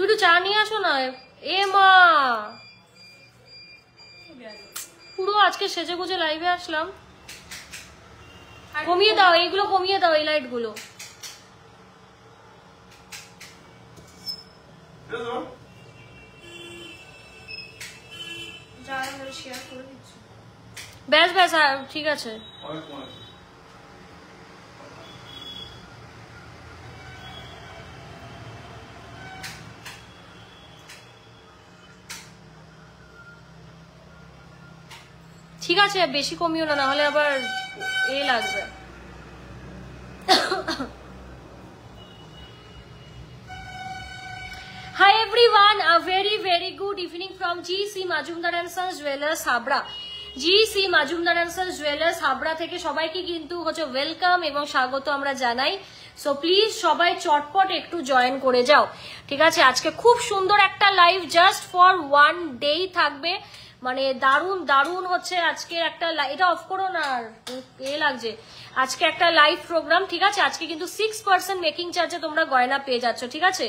একটু চা নিয়ে আসো না। এ মা পুরো আজকে সেজে গুজে লাইভে আসলাম। কমিয়ে দাও এইগুলো, কমিয়ে দাও এই লাইট গুলো। ব্যাস ব্যাস, ঠিক আছে। ঠিক আছে, বেশি কমিও না, নাহলে আবার এ লাগবে। Hi everyone, a very good evening from GC Majumdar and Sons Jewelers Habra. GC Majumdar and Sons Jewelers Habra থেকে সবাইকে কিন্তু হচ্ছে ওয়েলকাম এবং স্বাগত আমরা জানাই। সো প্লিজ সবাই চটপট একটু জয়েন করে যাও, ঠিক আছে। আজকে খুব সুন্দর একটা লাইভ জাস্ট ফর 1 ডে থাকবে, মানে দারুন দারুন হচ্ছে আজকে একটা, এটা অফ করো না, এ লাগছে। আজকে একটা লাইভ প্রোগ্রাম, ঠিক আছে। আজকে কিন্তু 6% মেকিং চার্জে তোমরা গয়না পেয়ে যাচ্ছ, ঠিক আছে।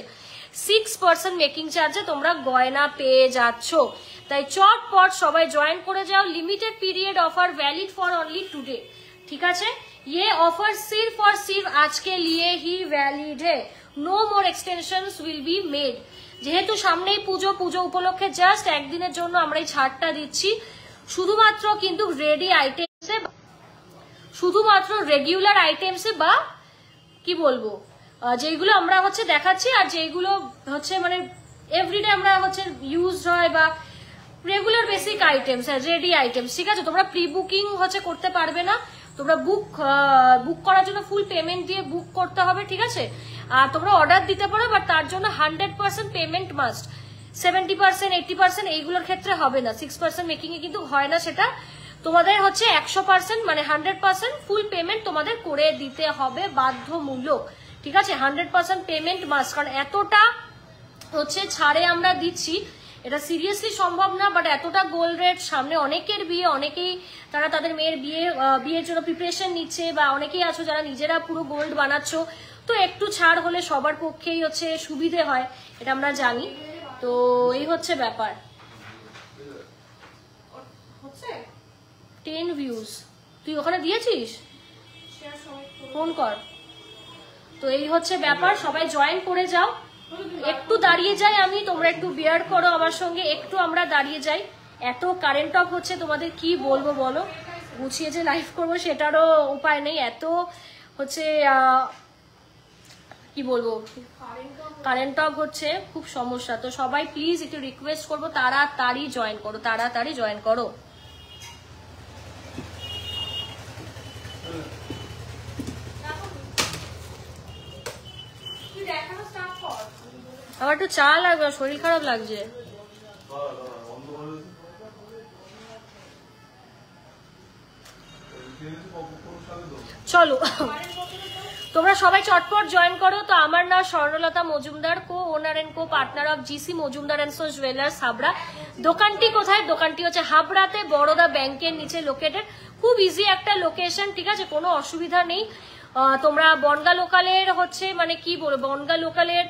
6% মেকিং চার্জে তোমরা গয়না পেয়ে যাচ্ছ, তাই চটপট সবাই জয়েন করে যাও। Limited period offer, valid for only today, ঠিক আছে। ये ऑफर सिर्फ और सिर्फ आज के लिए ही वैलिड है, no more extensions will be made. যেহেতু সামনেই পুজো, পুজো উপলক্ষে জাস্ট একদিনের জন্য আমরা এই ছাড়টা দিচ্ছি, শুধুমাত্র কিন্তু রেডি আইটেমসে, শুধুমাত্র রেগুলার আইটেমসে, বা কি বলবো যেগুলো আমরা হচ্ছে দেখাচ্ছি, আর যেগুলো হচ্ছে মানে এভরিডে আমরা হচ্ছে ইউজ হয় বা regular basic items, ready items, ঠিক আছে। তোমরা প্রি বুকিং হচ্ছে করতে পারবে না, তোমরা বুক করার জন্য ফুল পেমেন্ট দিয়ে বুক করতে হবে, ঠিক আছে। আর তোমরা অর্ডার দিতে পারো, বাট তার জন্য 100% পেমেন্ট মাস্ট। 70% 80% এইগুলোর ক্ষেত্রে হবে না। 6% মেকিং এ কিন্তু হয় না, সেটা তোমাদের হচ্ছে 100% মানে 100% ফুল পেমেন্ট তোমাদের করে দিতে হবে বাধ্যমূলক, ঠিক আছে। 100% পেমেন্ট মাস্ট, কারণ এতটা হচ্ছে ছাড়ে আমরা দিচ্ছি, এটা সিরিয়াসলি সম্ভব না। বাট এতটা গোল্ড রেট, সামনে অনেকের বিয়ে, অনেকেই তারা তাদের মেয়ের বিয়ের জন্য প্রিপারেশন নিচ্ছে, বা অনেকেই আছো যারা নিজেরা পুরো গোল্ড বানাচ্ছ, তো একটু ছাড় হলে সবার পক্ষেই হচ্ছে সুবিধে হয়, এটা আমরা জানি। তো এই হচ্ছে ব্যাপার। 10 ভিউজ তুই ওখানে দিয়েছিস, ফোন কর। তো এই হচ্ছে ব্যাপার, সবাই জয়েন করে যাও। একটু দাঁড়িয়ে যাই আমি, তোমরা একটু বিয়ার করো আমার সঙ্গে, একটু আমরা দাঁড়িয়ে যাই। এত কারেন্ট অফ হচ্ছে, তোমাদের কি বলবো বলো, গুছিয়ে যে লাইভ করবো সেটারও উপায় নেই, এত হচ্ছে কি বলবো কারেন্ট অফ হচ্ছে, খুব সমস্যা। তো সবাই প্লিজ একটু রিকোয়েস্ট করবো, তাড়াতাড়ি জয়েন করো, তাড়াতাড়ি জয়েন করো। আমার একটু চা লাগবে, শরীর খারাপ লাগছে। চলো তোমরা সবাই চটপট জয়েন করো। তো আমার নাম স্বর্ণলতা মজুমদার, কো ওনার and co partner of GC Majumdar and sons jewellers Habra. দোকানটি কোথায়? দোকানটি হচ্ছে হাবড়াতে, বড়দা ব্যাংকের নিচে লোকেটেড, খুব ইজি একটা লোকেশন, ঠিক আছে, কোনো অসুবিধা নেই। তোমরা বনগা লোকালের হচ্ছে মানে কি বলবো, বনগা লোকালের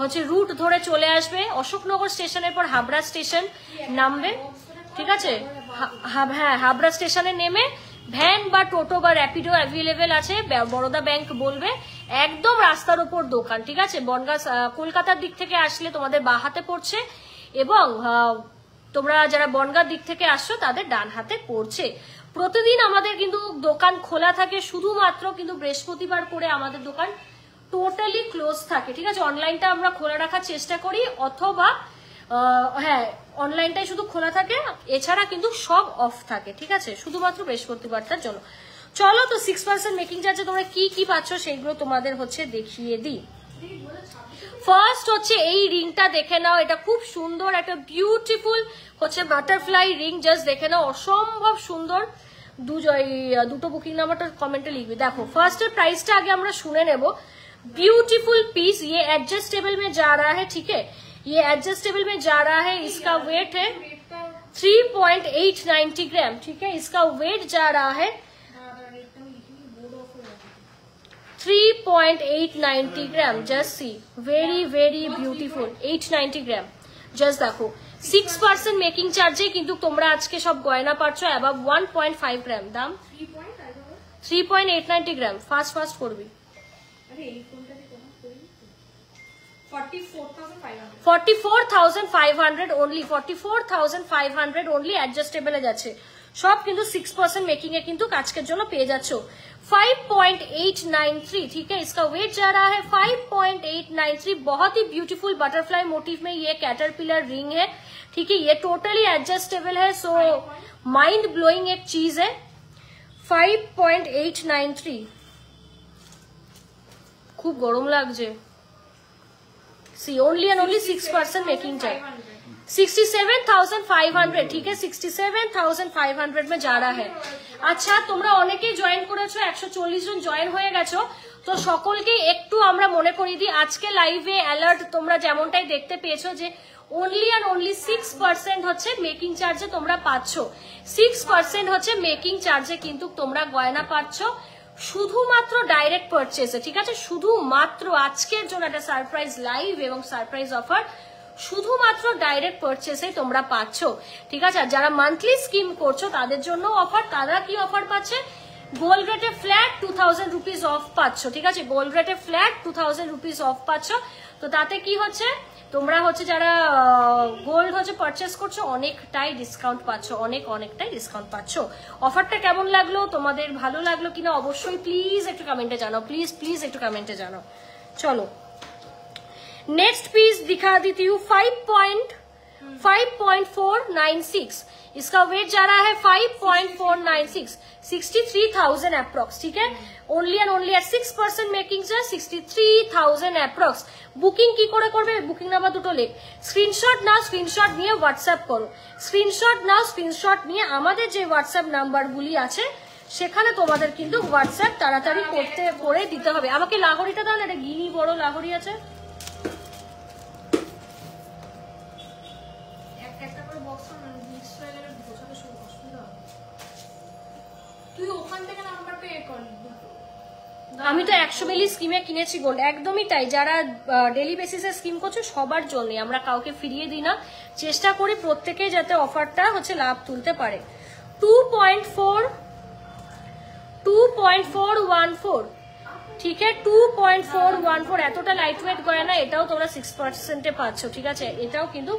হচ্ছে রুট ধরে চলে আসবে, অশোকনগর স্টেশনের পর হাবড়া স্টেশন নামবে, ঠিক আছে। হ্যাঁ, হাবড়া স্টেশনে নেমে ভ্যান বা টোটো বা র্যাপিডো অ্যাভেলেবেল আছে, বরোদা ব্যাংক বলবে, একদম রাস্তার উপর দোকান, ঠিক আছে। বনগাঁ কলকাতার দিক থেকে আসলে তোমাদের বাঁ হাতে পড়ছে, এবং তোমরা যারা বনগাঁর দিক থেকে আসছো তাদের ডান হাতে পড়ছে। প্রতিদিন আমাদের কিন্তু দোকান খোলা থাকে, শুধুমাত্র কিন্তু বৃহস্পতিবার করে আমাদের দোকান টোটালি ক্লোজ থাকে, ঠিক আছে। অনলাইনটা আমরা খোলা রাখার চেষ্টা করি, অথবা হ্যাঁ অনলাইনটাই শুধু খোলা থাকে, এছাড়া কিন্তু সব অফ থাকে, ঠিক আছে, শুধুমাত্র বৃহস্পতিবারটার জন্য। চলো তো 6% মেকিং চার্জে তোমরা কি কি পাচ্ছ সেইগুলো তোমাদের হচ্ছে দেখিয়ে দিই। ফার্স্ট হচ্ছে এই রিংটা দেখে নাও, এটা খুব সুন্দর একটা বিউটিফুল হচ্ছে বাটারফ্লাই রিং, জাস্ট দেখে নাও, অসম্ভব সুন্দর। দুটো বুকিং নাম্বারটা কমেন্টে লিখবি। দেখো ফার্স্টের প্রাইসটা আগে আমরা শুনে নেব। ब्यूटीफुल पीस, ये एडजस्टेबल में जा रहा है, ठीक है, ये एडजस्टेबल में जा रहा है। इसका वेट है 3.890 ग्राम, ठीक है, इसका वेट जा रहा है 3.890 gram, just see, very very beautiful. 890 gram, just দেখো 6% মেকিং চার্জে কিন্তু তোমরা আজকে সব গয়না পাচ্ছ অ্যাবাভ 1.5 গ্রাম। দাম 3.890 গ্রাম। ফাস্ট ফাস্ট করবি। 44,500 only, 44,500 only অ্যাডজাস্টেবল এ যাচ্ছে সব, কিন্তু 6% मेकिंग है কিন্তু আজকের জন্য পেয়ে যাচ্ছ। 5.893, ठीक है, इसका वेट जा रहा है 5.893। बहुत ही ब्यूटीफुल बटरफ्लाई मोटिव में ये कैटरपिलर रिंग है, ठीक है, ये टोटली एडजस्टेबल है, सो माइंड ब्लोइंग एक चीज है। 5.893 खूब गरम লাগছে। सी ओनली एंड ओनली 6% मेकिंग चाहिए। 67,500, ठीक है, 67,500 में जा रहा है। আচ্ছা, তোমরা অনেকেই জয়েন করেছো, 140 জন জয়েন হয়ে গেছো, তো সকলকে একটু আমরা মনে করিয়ে দিই আজকে লাইভে অ্যালার্ট তোমরা যেমনটাই দেখতে পেয়েছো যে অনলি অ্যান্ড অনলি 6% হচ্ছে মেকিং চার্জে তোমরা পাচ্ছ। 6% হচ্ছে মেকিং চার্জে কিন্তু তোমরা গয়না পাচ্ছ শুধুমাত্র ডাইরেক্ট পারচেজে, ঠিক আছে, শুধুমাত্র আজকের জন্য একটা সারপ্রাইজ লাইভ এবং সারপ্রাইজ অফার শুধুমাত্র ডাইরেক্ট পারচেজে তোমরা পাচ্ছ, ঠিক আছে। আর যারা মান্থলি স্কিম করছো তাদের জন্য অফার, তারা কি অফার পাচ্ছে, গোল্ড রেটে ফ্ল্যাট 2000 রুপিস অফ পাচ্ছ, ঠিক আছে, গোল্ড রেটে ফ্ল্যাট 2000 রুপিস অফ পাচ্ছ। তো তাতে কি হচ্ছে, তোমরা হচ্ছে যারা গোল্ড হচ্ছে পারচেস করছো অনেকটাই ডিসকাউন্ট পাচ্ছ, অনেকটাই ডিসকাউন্ট পাচ্ছ। অফারটা কেমন লাগলো, তোমাদের ভালো লাগলো কিনা অবশ্যই প্লিজ একটু কমেন্টে জানাও, প্লিজ একটু কমেন্টে জানাও। চলো नेक्स्ट पीस दिखा देती हूँ। 5.496, इसका वेट जा रहा है 5.496, 63,000 अप्रॉक्स, ठीक है, only and only at 6% making charge 63,000 approx. Booking की करे करबे, बुकिंग नाम्बार दुটো लेख स्क्रीनशट नाও, स्क्रीनशट নিয়ে হোয়াটসঅ্যাপ করো, স্ক্রিনশট নাও, স্ক্রিনশট নিয়ে আমাদের যে হোয়াটসঅ্যাপ নাম্বারগুলি আছে সেখানে তোমাদের কিন্তু হোয়াটসঅ্যাপ তাড়াতাড়ি করতে করে দিতে হবে। আমাকে লাহোরিটা দাও না, এটা গিনি বড় লাহোরি আছে। আমি তো 100 মিলি স্কিমে কিনেছি গোল্ড, একদমই তাই। যারা ডেলি বেসিসে স্কিম করছো সবার জন্য, আমরা কাউকে ফিরিয়ে দিই না, চেষ্টা করি প্রত্যেকে যাতে অফারটা হচ্ছে লাভ তুলতে পারে। 2.414, ঠিক আছে, 2.414 এতটা লাইট ওয়েট গয়না, এটাও তোমরা 6%-এ পাচ্ছ, ঠিক আছে, এটাও কিন্তু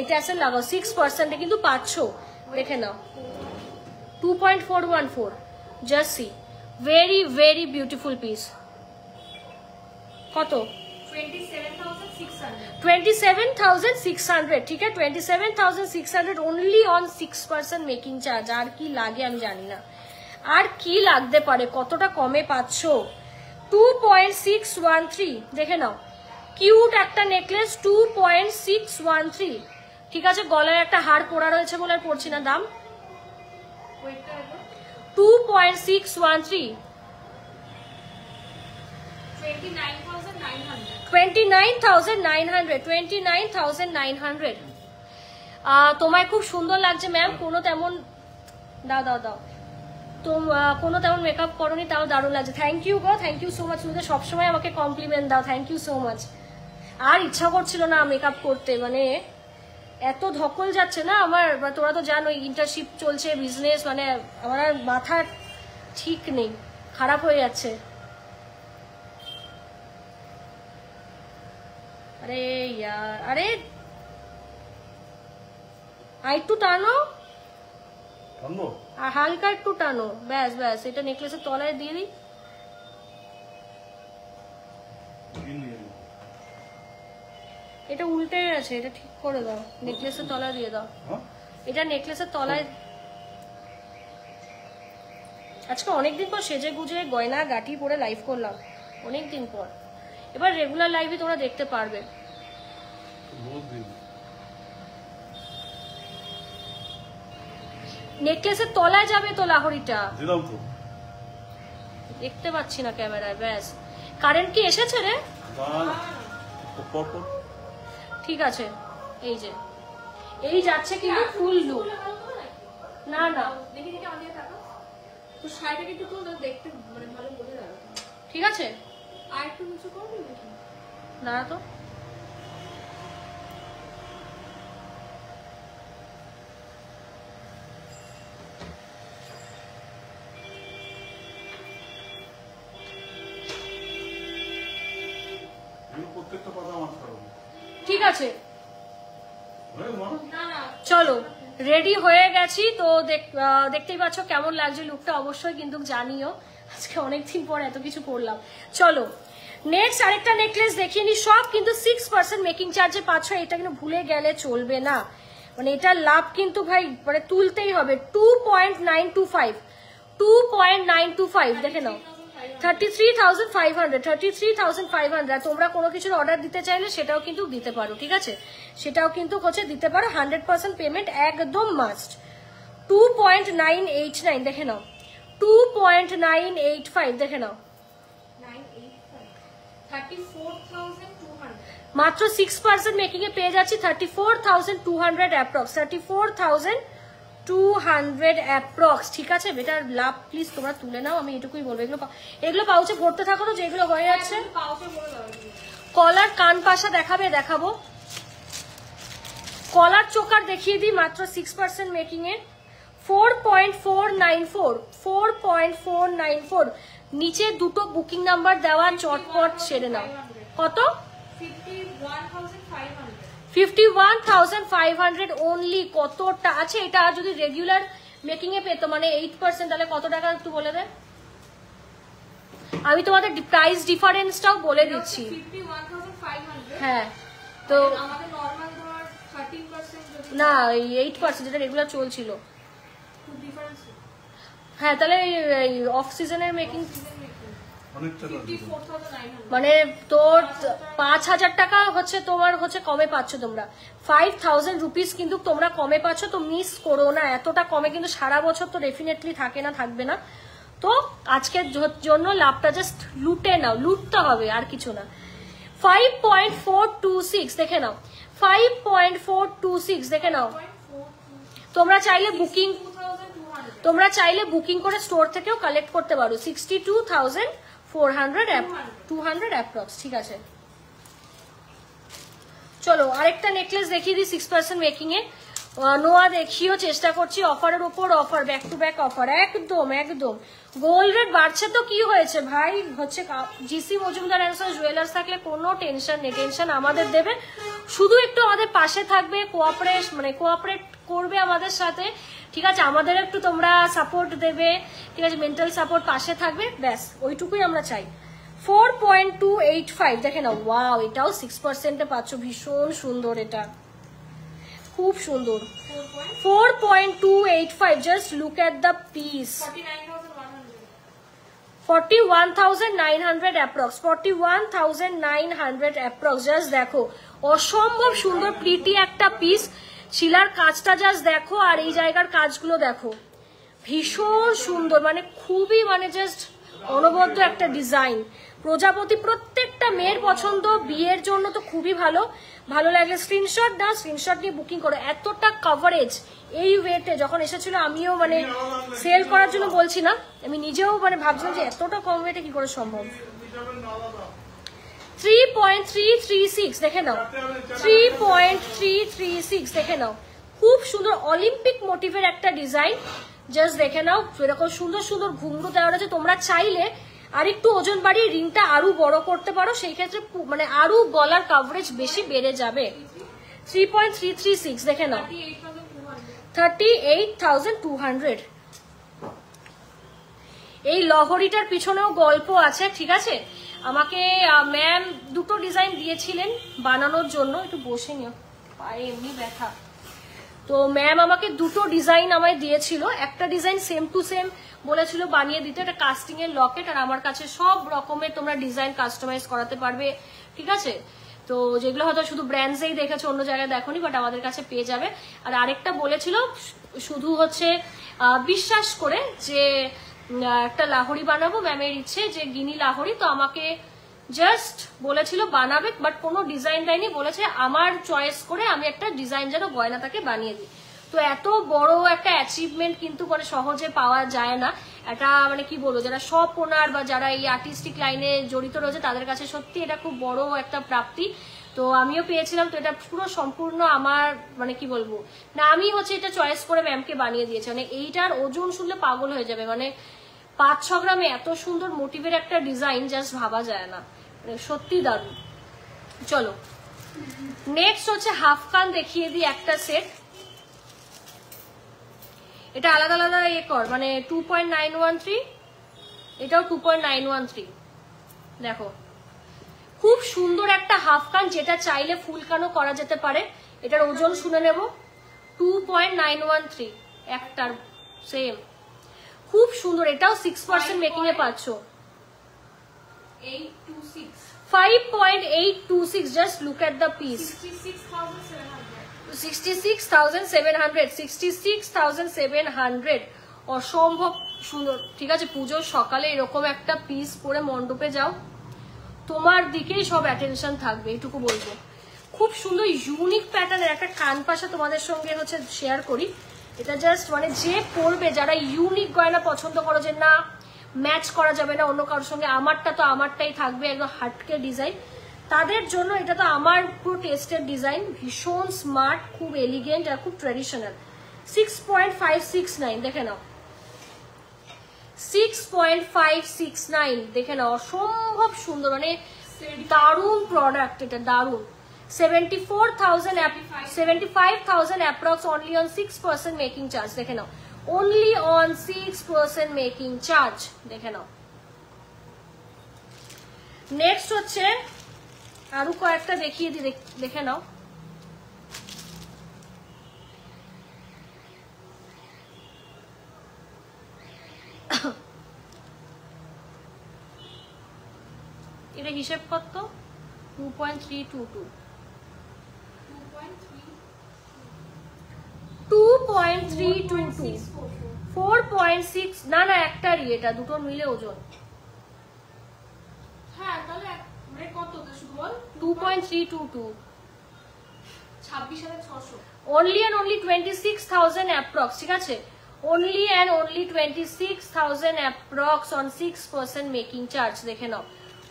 এটা আছে লাগাও 6%-এ কিন্তু পাচ্ছ, দেখে নাও। 2.414, just see, very very beautiful piece. কত? 27,600, ঠিক আছে, 27,600 অনলি অন 6% মেকিং চার্জ। আর কি লাগে আমি জানি না, আর কি লাগতে পারে, কতটা কমে পাচ্ছ। 2.613, দেখে নাও, কিউট একটা নেকলেস, 2.613, ঠিক আছে, গলায় একটা হার পরা রয়েছে বলে আর পড়ছি না। দাম 2.613, 29,900। তোমায় খুব সুন্দর লাগছে ম্যাম, কোনো তেমন দাও তো কোনো তেমন মেকআপ করনি, তাও দারুণ লাগছে। থ্যাংক ইউ গো, থ্যাংক ইউ সো মাচ। তুমি তো সবসময় আমাকে কমপ্লিমেন্ট দাও, থ্যাংক ইউ সো মাচ। আর ইচ্ছা করছিল না মেকআপ করতে, মানে এত ধকল যাচ্ছে না আমার, তোরা তো জানো ইন্টার্নশিপ চলছে, বিজনেস, মানে আমার আর মাথা ঠিক নেই, খারাপ হয়ে যাচ্ছে। আরে ইয়ার, আরে একটু টানো, হালকা একটু টানো, ব্যাস ব্যাস, এটা নেকলেসের তলায় দিয়ে দিই। এটা উল্টে আছে, এটা ঠিক করে দাও, নেকলেসের তলায় দিয়ে দাও, এটা নেকলেসের তলায়। আজকে অনেকদিন পর সেজে গুজে গয়না গাটি পরে লাইভ করলাম, অনেকদিন পর। এবার রেগুলার লাইভে তোমরা দেখতে পারবে। নেকলেসের তলায় যাবে তো লাহোরিটা, দেখতে পাচ্ছি না ক্যামেরায়। ব্যাস, কারেন্ট কি এসেছে রে? ঠিক আছে, এই যে এই যাচ্ছে কিন্তু ফুল লুক। না না, দেখি দেখি আমাদের টাকা তো শাড়িটাকে একটু দেখতে মানে ভালো বলে দাও। ঠিক আছে, আর একটু নিচু করবি না তো ঠিক আছে। চলো রেডি হয়ে গেছি তো, দেখতেই পাচ্ছ কেমন লাগছে লুকটা, অবশ্যই কিন্তু জানিও। আজকে অনেকদিন পর এত কিছু করলাম। চলো নেক্সট আরেকটা নেকলেস দেখিয়ে নি, সব কিন্তু 6% মেকিং চার্জে পাচ্ছ, এটা কিন্তু ভুলে গেলে চলবে না, মানে এটা লাভ কিন্তু ভাই মানে তুলতেই হবে। 2.925 দেখে নাও, 33,500 তোমরা কোনো কিছুর অর্ডার দিতে চাইলে সেটাও কিন্তু দিতে পারো, ঠিক আছে, সেটাও কিন্তু হচ্ছে দিতে পারো। 100% পেমেন্ট একদম মাস্ট। 2.989 দেখে নাও, 2.985 দেখে নাও, 34,200 মাত্র 6% মেকিং এ পেয়ে যাচ্ছি 34,200 অ্যাপ্রক্স, 34,200 অ্যাপ্রক্স, ঠিক আছে। বেটার লাভ প্লিজ তোমরা তুলে নাও, আমি এটুকুই বলবো। এগুলো পাউচে ভরতে থাকো না, যেগুলো হয়ে যাচ্ছে। কলার কান পাশা দেখাবো, কলার চোকার দেখিয়ে দিই মাত্র 6% মেকিং এ 4.494 নিচে দুটো বুকিং নাম্বার দেওয়া, চটপট সেরে নাও। কত? 51,500 অনলি। কতটা আছে এটা? যদি রেগুলার মেকিং এ পেতো মানে 8%, তাহলে কত টাকা একটু বলে দেন। আমি তোমাদের প্রাইস ডিফারেন্সটাও বলে দিচ্ছি। হ্যাঁ তো না 8% যেটা রেগুলার চলছিল, হ্যাঁ তাহলে অফ সিজনের মেকিং মানে তোর 5,000 টাকা হচ্ছে তোমার হচ্ছে কমে পাচ্ছ তোমরা, 5,000 রুপিস কিন্তু তোমরা কমে পাচ্ছ। তো মিস করো না, এতটা কমে কিন্তু সারা বছর তো ডেফিনেটলি থাকবে না। তো আজকের জন্য লাভটা জাস্ট লুটে নাও, লুটতে হবে আর কিছু না। 5.426 দেখে নাও, 5.426 দেখে নাও। তোমরা চাইলে বুকিং করে স্টোর থেকেও কালেক্ট করতে পারো। 62,400 অ্যাপ্রক্স, ঠিক আছে। চলো আরেকটা নেকলেস দেখিয়ে দিই 6% মেকিং এ। নোয়া দেখিও, চেষ্টা করছি অফারের উপর offer, back to back offer, একদম গোল্ড রেট বাড়ছে তো কি হয়েছে ভাই, হচ্ছে GC Majumdar and sons jewellers থাকলে কোনো টেনশন নেই, টেনশন আমাদের দেবে, শুধু একটু আমাদের পাশে থাকবে, কোঅপারেট করবে আমাদের সাথে, ঠিক আছে, আমাদের একটু তোমরা সাপোর্ট দেবে, ঠিক আছে, মেন্টাল সাপোর্ট পাশে থাকবে, ব্যাস ওইটুকুই আমরা চাই। 4.285 দেখে নাও, ওয়াও এটাও 6% পাচ্ছ, ভীষণ সুন্দর, এটা খুব সুন্দর। 4.285 just look at the piece. 41,900 approx, 41,900 approx, just দেখো অসম্ভব সুন্দর প্রিটি একটা পিস। শিলার কাজটা জাস্ট দেখো, আর এই জায়গার কাজগুলো দেখো, ভীষণ সুন্দর, মানে খুবই মানে জাস্ট অনবদ্য একটা ডিজাইন। প্রজাপতি প্রত্যেকটা মেয়ের পছন্দ, বিয়ের জন্য তো খুবই ভালো লাগে। স্ক্রিনশট দাও, স্ক্রিনশট নিয়ে বুকিং করো। এতটা কভারেজ এই ওয়েটে যখন এসেছিল, আমিও মানে সেল করার জন্য বলছি না, আমি নিজেও মানে ভাবছিলাম যে এতটা কম ওয়েটে কি করে সম্ভব। 3.336 দেখে নাও, 3.336 দেখে নাও, খুব সুন্দর অলিম্পিক মোটিভের একটা ডিজাইন, জাস্ট দেখে নাও। এরকম সুন্দর সুন্দর ঘুঙরু দেওয়া আছে, তোমরা চাইলে আরেকটু ওজন বাড়িয়ে রিংটা আরো বড় করতে পারো, সেই ক্ষেত্রে মানে আরো গলার কভারেজ বেশি বেড়ে যাবে। 3.336 দেখে নাও, 38,200। এই লহরিটার পিছনেও গল্প আছে, ঠিক আছে। আমাকে ম্যাম দুটো ডিজাইন দিয়েছিলেন বানানোর জন্য, একটু বসে নিও, পায়ে এমনি ব্যথা। তো ম্যাম আমাকে দুটো ডিজাইন আমায় দিয়েছিল, একটা ডিজাইন সেম টু সেম বলেছিল বানিয়ে দিতে, একটা কাস্টিং এর লকেট, আর আমার কাছে সব রকমের তোমরা ডিজাইন কাস্টমাইজ করাতে পারবে, ঠিক আছে। তো যেগুলো হয়তো শুধু ব্র্যান্ডসেই দেখেছো, অন্য জায়গায় দেখোনি, বাট আমাদের কাছে পেয়ে যাবে। আর আরেকটা বলেছিল শুধু হচ্ছে বিশ্বাস করে যে একটা লাহোরি বানাবো, ম্যামের ইচ্ছে যে গিনি লাহোরি, তো আমাকে জাস্ট বলেছিল বানাবে, বাট কোনো ডিজাইন দেয়নি, বলেছে আমার চয়েস করে আমি একটা ডিজাইন যেন গয়না তাকে বানিয়ে দিই। তো এত বড় একটা অ্যাচিভমেন্ট কিন্তু মানে সহজে পাওয়া যায় না। এটা মানে কি বলবো, যারা শপ ওনার বা যারা এই আর্টিস্টিক লাইনে জড়িত রয়েছে তাদের কাছে সত্যি এটা খুব বড় একটা প্রাপ্তি। তো আমিও পেয়েছিলাম, তো এটা পুরো সম্পূর্ণ আমার মানে কি বলবো না, আমি হচ্ছে এটা চয়েস করে ম্যামকে বানিয়ে দিয়েছি। মানে এইটার ওজন শুনলে পাগল হয়ে যাবে, মানে 5-6 গ্রামে এত সুন্দর মোটিভের একটা ডিজাইন জাস্ট ভাবা যায় না, মানে সত্যি দারুণ। চলো নেক্সট হচ্ছে হাফ কান দেখিয়ে দিই একটা সেট। এটা আলাদা আলাদা ইয়ে কর, মানে 2.913, এটাও 2.913। দেখো খুব সুন্দর একটা হাফ কান, যেটা চাইলে ফুল কানও করা যেতে পারে। এটার ওজন শুনে নেব, 2.913 একটার সেম, খুব সুন্দর। এটাও 6% মেকিং এ পাচ্ছ, 5.826। Just look at the piece, 66,700 অসম্ভব সুন্দর। ঠিক আছে, পুজোর সকালে এরকম একটা পিস পরে মণ্ডপে যাও, তোমার দিকেই সব অ্যাটেনশন থাকবে, এইটুকু বলবো। খুব সুন্দর ইউনিক প্যাটার্নের একটা কান পাশা তোমাদের সঙ্গে হচ্ছে শেয়ার করি। এটা জাস্ট মানে যে পরবে, যারা ইউনিক গয়না পছন্দ করো, যে না ম্যাচ করা যাবে না অন্য কারোর সঙ্গে, আমারটা তো আমারটাই থাকবে, একদম হাটকে ডিজাইন, তাদের জন্য এটা তো আমার পুরো টেস্টের ডিজাইন। ভীষণ স্মার্ট, খুব এলিগেন্ট আর খুব ট্র্যাডিশনাল। 6.569 দেখে নাও, 6.569 দেখে নাও, অসম্ভব সুন্দর, মানে দারুণ প্রোডাক্ট, এটা দারুণ। 75,000 approx, only on 6% making charge. দেখে নাও, অনলি অন 6% মেকিং চার্জ, দেখে নাও। নেক্সট হচ্ছে আরো কয়েকটা দেখিয়ে দিই, দেখে নাও। এটা হিসেব কত, 2.322, 4.6 না না একটারই, এটা দুটোর মিলে ওজন। হ্যাঁ তাহলে মানে কত শুধু বল, 2.322, 26,600। only and only 26,000 approx, ঠিক আছে, only and only 26,000 approx on 6% making charge. দেখে নাও,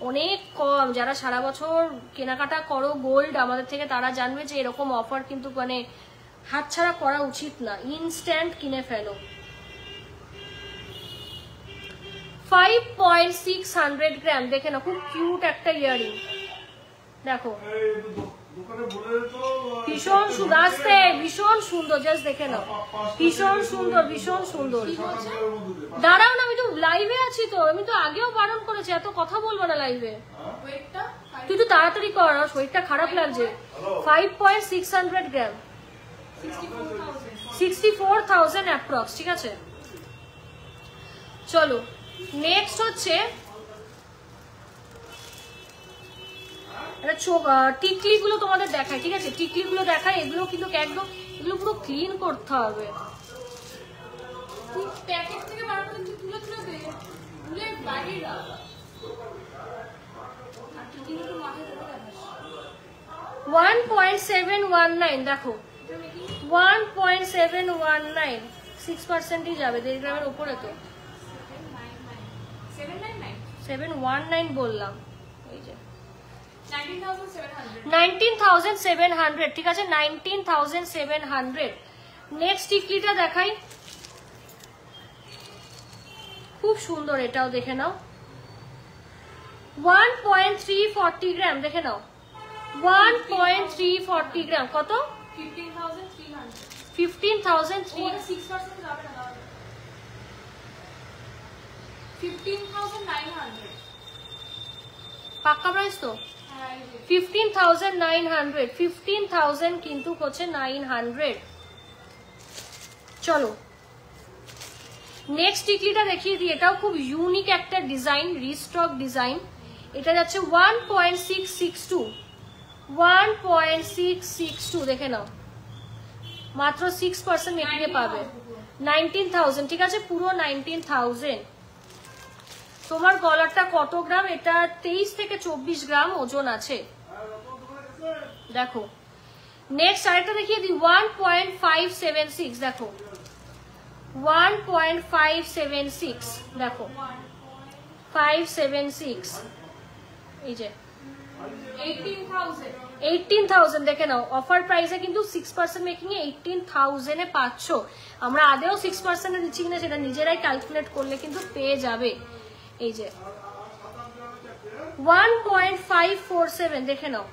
অনেক কম। যারা সারা বছর কেনাকাটা করো গোল্ড আমাদের থেকে, তারা জানবে যে এরকম অফার কিন্তু মানে হাতছাড়া করা উচিত না, ইনস্ট্যান্ট কিনে ফেলো। 5.600 গ্রাম, দেখে না, খুব কিউট একটা ইয়ারিং। দেখো ভীষণ সুন্দর, আসতে ভীষণ সুন্দর, জাস্ট দেখে নাও, ভীষণ সুন্দর, ভীষণ সুন্দর। দাঁড়াও না, আমি তো লাইভে আছি, তো আমি তো আগেও বারণ করেছি এত কথা বলবো না লাইভে। তুই তো তাড়াতাড়ি কর, শরীরটা খারাপ লাগছে। 5.600 গ্রাম, 64,000 অ্যাপ্রক্স, ঠিক আছে। চলো নেক্সট হচ্ছে টিকলি গুলো তোমাদের দেখায়, ঠিক আছে, টিকলি গুলো দেখায়। এগুলো কিন্তু একদম, এগুলো পুরো ক্লিন করতে হবে। প্যাকেট থেকে বার করে তুলে তুলে দে, তুলে বাইরে রাখ, আর টিকিট তো মাথায় ধরে রাখিস। 1.719 দেখো, 1.719, 6%ই যাবে, 1.5 গ্রামের উপরে তো। 719 বললাম, এই যে 19,700, ঠিক আছে, 19,700। নেক্সট টিকলিটা দেখাই, খুব সুন্দর, এটাও দেখে নাও। 1.340 গ্রাম, দেখে নাও, 1.340 গ্রাম, কত, 15,300। 15,900 পাক্কা প্রাইস তো, 15,900, 15,000 কিন্তু হচ্ছে 900। চলো নেক্সট টিকলিটা দেখিয়ে দিই, এটাও খুব ইউনিক একটা ডিজাইন, রিস্টক ডিজাইন। এটা যাচ্ছে 1.662, 1.662, দেখে নাও, মাত্র 6% মেকিং এ পাবে, 19,000, ঠিক আছে, পুরো 19,000। তোমার গলাটা কত গ্রাম, এটা 23 থেকে 24 গ্রাম ওজন আছে। দেখো নেক্সট আরেকটা দেখিয়ে দিই 1.576 দেখো 1.576 দেখো 576 এই যে 18,000 দেখে নাও অফার প্রাইসে কিন্তু 6% মেকিং এ 18,000 এ পাচ্ছ। আমরা আদেও 6% এ দিচ্ছি কিনা সেটা নিজেরাই ক্যালকুলেট করলে কিন্তু পেয়ে যাবে। এই যে 1.547 দেখে নাও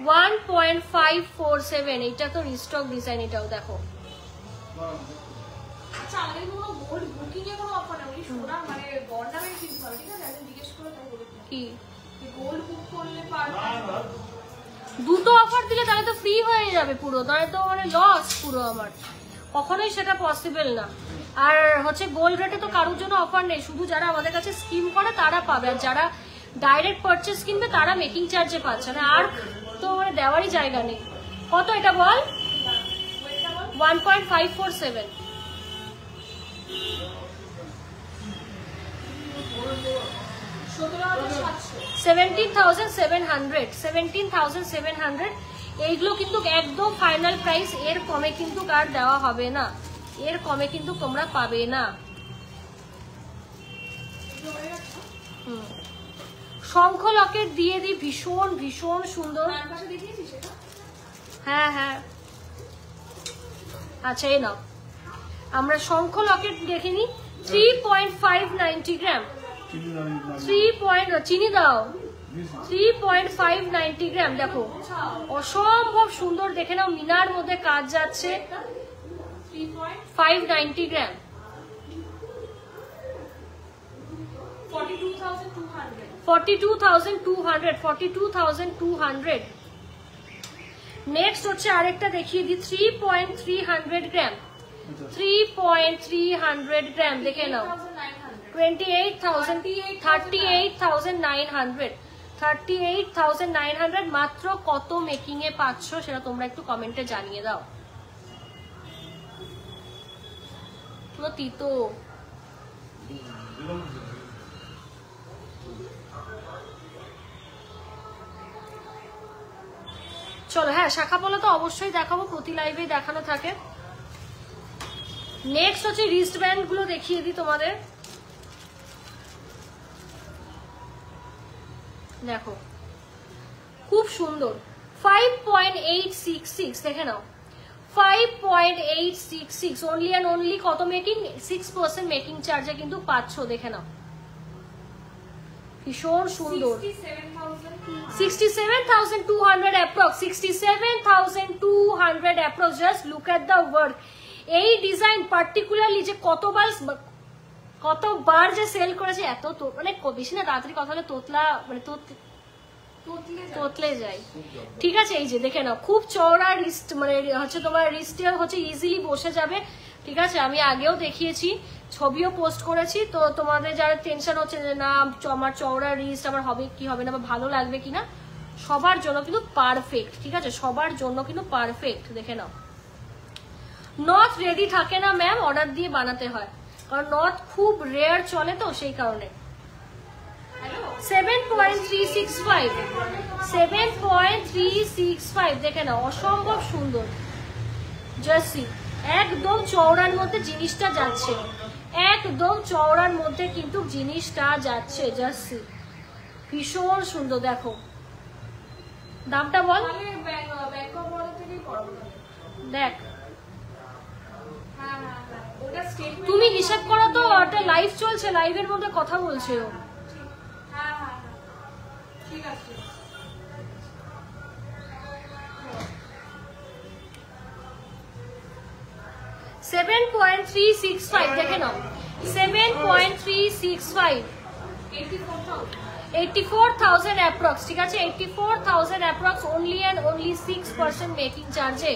1.547 এটা তো রিস্টক ডিজাইন, এটাও দেখো। আচ্ছা আমাদের কোনো গোল্ড বুকিং এ কোনো অফার নেই সোনা মানে বর্ণামের কিনতে হবে ঠিক আছে আমি জিজ্ঞেস করে তাই বলে কি গোল্ড বুক করলে পারবে দুটো অফার দিলে তাহলে তো ফ্রি হয়ে যাবে পুরো, তাহলে তো মানে লস পুরো আমার, কখনোই সেটা পসিবল না। আর হচ্ছে গোল্ড রেটে তো কারোর জন্য অফার নেই, শুধু যারা আমাদের কাছে স্কিম করে তারা পাবে, আর যারা ডাইরেক্ট পারচেস কিনবে তারা মেকিং চার্জে পাচ্ছে না, আর তো মানে দেওয়ারই জায়গা নেই। কত এটা বল? 1.547 17,700 এইগুলো কিন্তু একদম ফাইনাল প্রাইস, এর কমে কিন্তু আর দেওয়া হবে না, এর কমে কিন্তু তোমরা পাবে না। শঙ্খ লকেট দিয়ে দিই, ভীষণ ভীষণ সুন্দর। হ্যাঁ হ্যাঁ আচ্ছা এই নাও, আমরা শঙ্খ লকেট দেখে নিই 3.590 গ্রাম, 3 চিনি দাও 3.590 গ্রাম দেখো, অসম্ভব সুন্দর দেখে নাও, মিনার মধ্যে কাজ যাচ্ছে। 590 গ্রাম 42,200 নেক্সট হচ্ছে আরেকটা দেখিয়ে দিই 3.300 গ্রাম 3.300 গ্রাম দেখে নাও 38,900 মাত্র। কত মেকিং এ পাচ্ছ সেটা তোমরা একটু কমেন্টে জানিয়ে দাও। পুরো তিতো চলো। হ্যাঁ শাখা পলা তো অবশ্যই দেখাবো, প্রতি লাইভে দেখানো থাকে। নেক্সট হচ্ছে রিস্ট ব্যান্ড গুলো দেখিয়ে দিই তোমাদের, দেখো খুব সুন্দর 5.866 দেখে নাও 5.866 অনলি অ্যান্ড অনলি কত মেকিং 6% মেকিং চার্জে কিন্তু পাচ্ছ দেখে নাও, ভীষণ সুন্দর। 67,200 approx 67,200 approx. Just look at the work. এই ডিজাইন পার্টিকুলারলি যে কতবার যে সেল করেছে, এত মানে বেশি না তাড়াতাড়ি কথা হলে তোতলা মানে তোতলে যায়, ঠিক আছে। এই যে দেখে নাও খুব চওড়া রিস্ট, মানে হচ্ছে তোমার রিস্টে হচ্ছে ইজিলি বসে যাবে, ঠিক আছে। আমি আগেও দেখিয়েছি, ছবিও পোস্ট করেছি, তো তোমাদের যারা টেনশন হচ্ছে যে না আমার চওড়া রিস্ট আমার হবে কি হবে না বা ভালো লাগবে কিনা, সবার জন্য কিন্তু পারফেক্ট, ঠিক আছে, সবার জন্য কিন্তু পারফেক্ট। দেখে নাও নথ রেডি থাকে না ম্যাম, অর্ডার দিয়ে বানাতে হয়, কারণ নথ খুব রেয়ার চলে তো সেই কারণে। 7.365 দেখে নাও, অসম্ভব সুন্দর জার্সি, একদম চওড়ার মধ্যে জিনিসটা যাচ্ছে, একদম চওড়ার মধ্যে কিন্তু জিনিসটা যাচ্ছে জার্সি, ভীষণ সুন্দর। দেখো দামটা বল, দেখ তুমি হিসাব করো তো, একটা লাইভ চলছে, লাইভের মধ্যে কথা বলছে ও। ঠিক আছে 7.365 দেখে নাও 7.365 84,000 অ্যাপ্রক্স, ঠিক আছে 84,000 approx only and only 6% making চার্জে,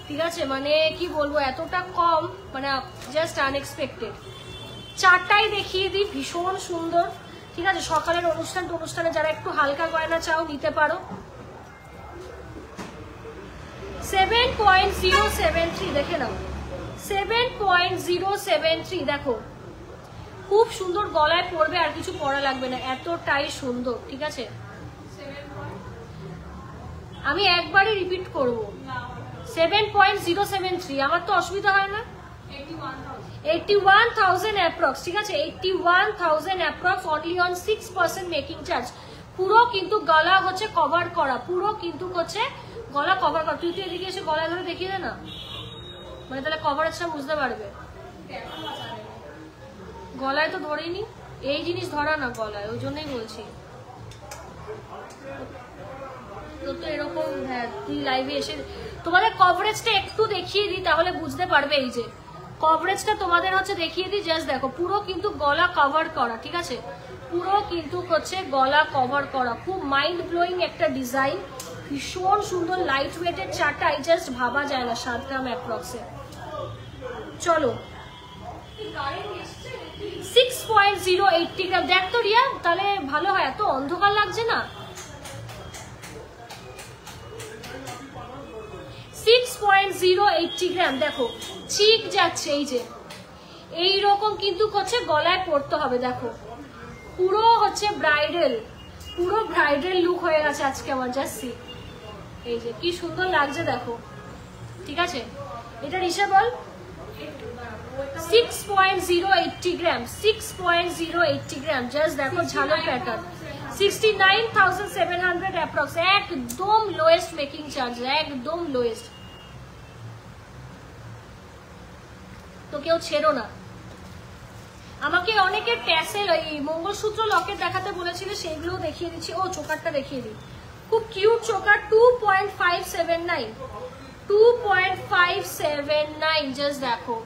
ঠিক আছে। মানে কি বলবো এতটা কম, মানে জাস্ট আনএক্সপেক্টেড। চারটাই দেখিয়ে দিই, ভীষণ সুন্দর, ঠিক আছে। সকালের অনুষ্ঠানে যারা একটু হালকা গয়না চাও নিতে পারো। 7.073 দেখে নাও 7.073 দেখো খুব সুন্দর, গলায় পরবে আর কিছু পরা লাগবে না, এতটাই সুন্দর, ঠিক আছে। আমি একবারই রিপিট করব, 7.073। আমার তো অসুবিধা হয় না। 81,000 অ্যাপ্রক্স, ঠিক আছে, 81,000 approx, only on 6% making charge. পুরো কিন্তু গলা হচ্ছে কভার করা, পুরো কিন্তু হচ্ছে গলা কভার করা। তুই তো এদিকে এসে গলা ধরে দেখিয়ে দে না, মানে তাহলে কভারেজটা বুঝতে পারবে। গলায় তো ধরেনি, এই জিনিস ধরা না গলায়, ওই জন্যই বলছি। তো এরকম, হ্যাঁ তুই লাইভে এসে তোমাদের কভারেজটা একটু দেখিয়ে দিই, তাহলে বুঝতে পারবে। এই যে কভারেজটা তোমাদের হচ্ছে দেখিয়ে দিই, জাস্ট দেখো পুরো কিন্তু গলা কভার করা, ঠিক আছে, পুরো কিন্তু হচ্ছে গলা কভার করা। খুব মাইন্ড ব্লোয়িং একটা ডিজাইন, ভীষণ সুন্দর লাইট ওয়েটের চারটাই, জাস্ট ভাবা যায় না 7 গ্রাম অ্যাপ্রক্সে। চলো 6.080 গ্রাম, দেখ তো রিয়া, তাহলে ভালো হয়, এত অন্ধকার লাগছে না। 6.080 গ্রাম, দেখো চিক যাচ্ছে, এই যে এইরকম কিন্তু হচ্ছে গলায় পড়তে হবে। দেখো পুরো হচ্ছে ব্রাইডাল, পুরো ব্রাইডাল লুক হয়ে গেছে আজকে আমার, জাস্ট এই যে কি সুন্দর লাগছে দেখো, ঠিক আছে। এটা রিসেবল 6.080 গ্রাম, 6.080 গ্রাম, জাস্ট দেখো ঝালর প্যাটার্ন। 69,700 অ্যাপ্রক্স, একদম লোয়েস্ট মেকিং চার্জ, একদম লোয়েস্ট। তো কেউ ছেড়ো না। আমাকে অনেকে ট্যাসেল, ওই মঙ্গলসূত্র লকেট দেখাতে বলেছিল, সেইগুলো দেখিয়ে দিচ্ছি। ও চোকারটা দেখিয়ে দিই, খুব কিউট চোকার, 2.579, 2.579, জাস্ট দেখো।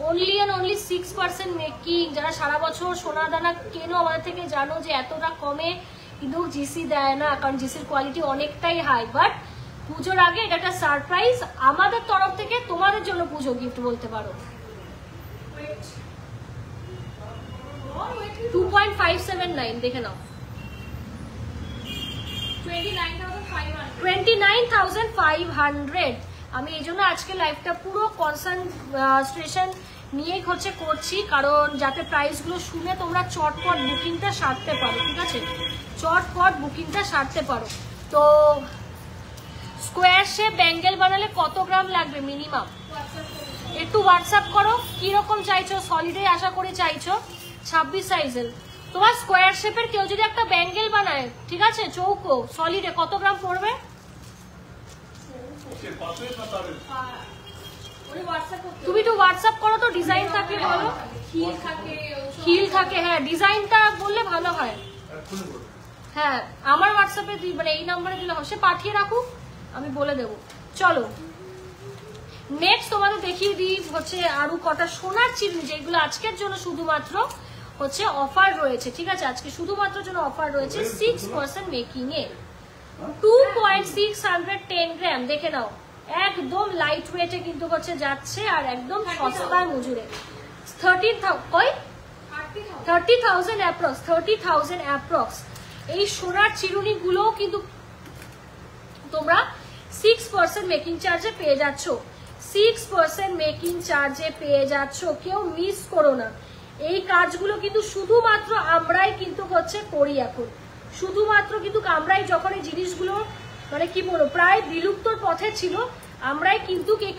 Only and only 6% making. যারা সারা বছর সোনা দানা কেনো আমাদের থেকে, জানো যে এতটা কমে কিন্তু জিসি দেয় না, কারণ জিসির কোয়ালিটি অনেকটাই হাই। বাট পুজোর আগে এটা একটা সারপ্রাইজ আমাদের তরফ থেকে, তোমাদের জন্য পুজো গিফট বলতে পারো। 2.579 দেখে নাও, 29,500। আমি এই জন্য আজকে লাইভটা পুরো কনসেন্ট্রেশন নিয়ে হচ্ছে করছি, কারণ যাতে প্রাইসগুলো শুনে তোমরা চটপট বুকিংটা সারতে পারো, ঠিক আছে, চটপট বুকিংটা সারতে পারো। তো স্কোয়ার শেপ ব্যাঙ্গেল বানালে কত গ্রাম লাগবে মিনিমাম একটু হোয়াটসঅ্যাপ করো। কিরকম চাইছো, সলিডে আশা করে চাইছো, 26 সাইজের। তোমার স্কোয়ার শেপের কেউ যদি একটা ব্যাঙ্গেল বানায়, ঠিক আছে, চৌকো সলিডে, কত গ্রাম পড়বে? তুমি একটু হোয়াটসঅ্যাপ করো তো, ডিজাইন থাকে বলো, হিল থাকে, হ্যাঁ ডিজাইনটা বললে ভালো হয়। হ্যাঁ আমার হোয়াটসঅ্যাপে মানে এই নাম্বারে দিলে সে পাঠিয়ে রাখুক, আমি বলে দেবো। চলো নেক্সট তোমাদের দেখিয়ে দিই হচ্ছে আরো কটা সোনার চিরুনি, যেগুলো আজকের জন্য শুধুমাত্র হচ্ছে অফার রয়েছে, ঠিক আছে, আজকে শুধুমাত্র জন্য অফার রয়েছে 6% মেকিং এ। 2.610 গ্রাম, দেখে নাও, একদম লাইট ওয়েটে কিন্তু হচ্ছে যাচ্ছে, আর একদম সস্তায় মজুরে। 30,000 অ্যাপ্রক্স, 30,000 অ্যাপ্রক্স। এই সোনার চিরুনি গুলোও কিন্তু তোমরা 6% মেকিং চার্জে পেয়ে যাচ্ছ, 6% মেকিং চার্জে পেয়ে যাচ্ছ, কেউ মিস করো না। এই কাজগুলো কিন্তু শুধুমাত্র আমরাই কিন্তু হচ্ছে করি এখন, শুধুমাত্র কিন্তু আমরাই, যখন এই জিনিসগুলো মানে কি বলবো প্রায় বিলুপ্তর পথে ছিল, আমরাই কিন্তু এই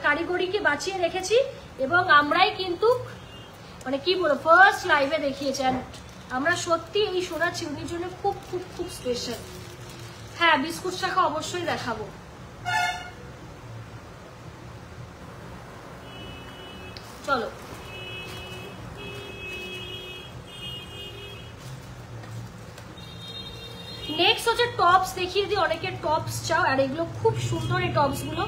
কারিগরিকে বাঁচিয়ে রেখেছি, এবং আমরাই কিন্তু মানে কি বলবো ফার্স্ট লাইভে দেখিয়েছি। আমরা সত্যি এই সোনার চিরুনির জন্য খুব খুব খুব স্পেশাল। হ্যাঁ বিস্কুট শাখা অবশ্যই দেখাবো। চলো নেক্সট হচ্ছে টপস দেখিয়ে দিই, অনেকের টপস চাও, আর এগুলো খুব সুন্দর এই টপস গুলো।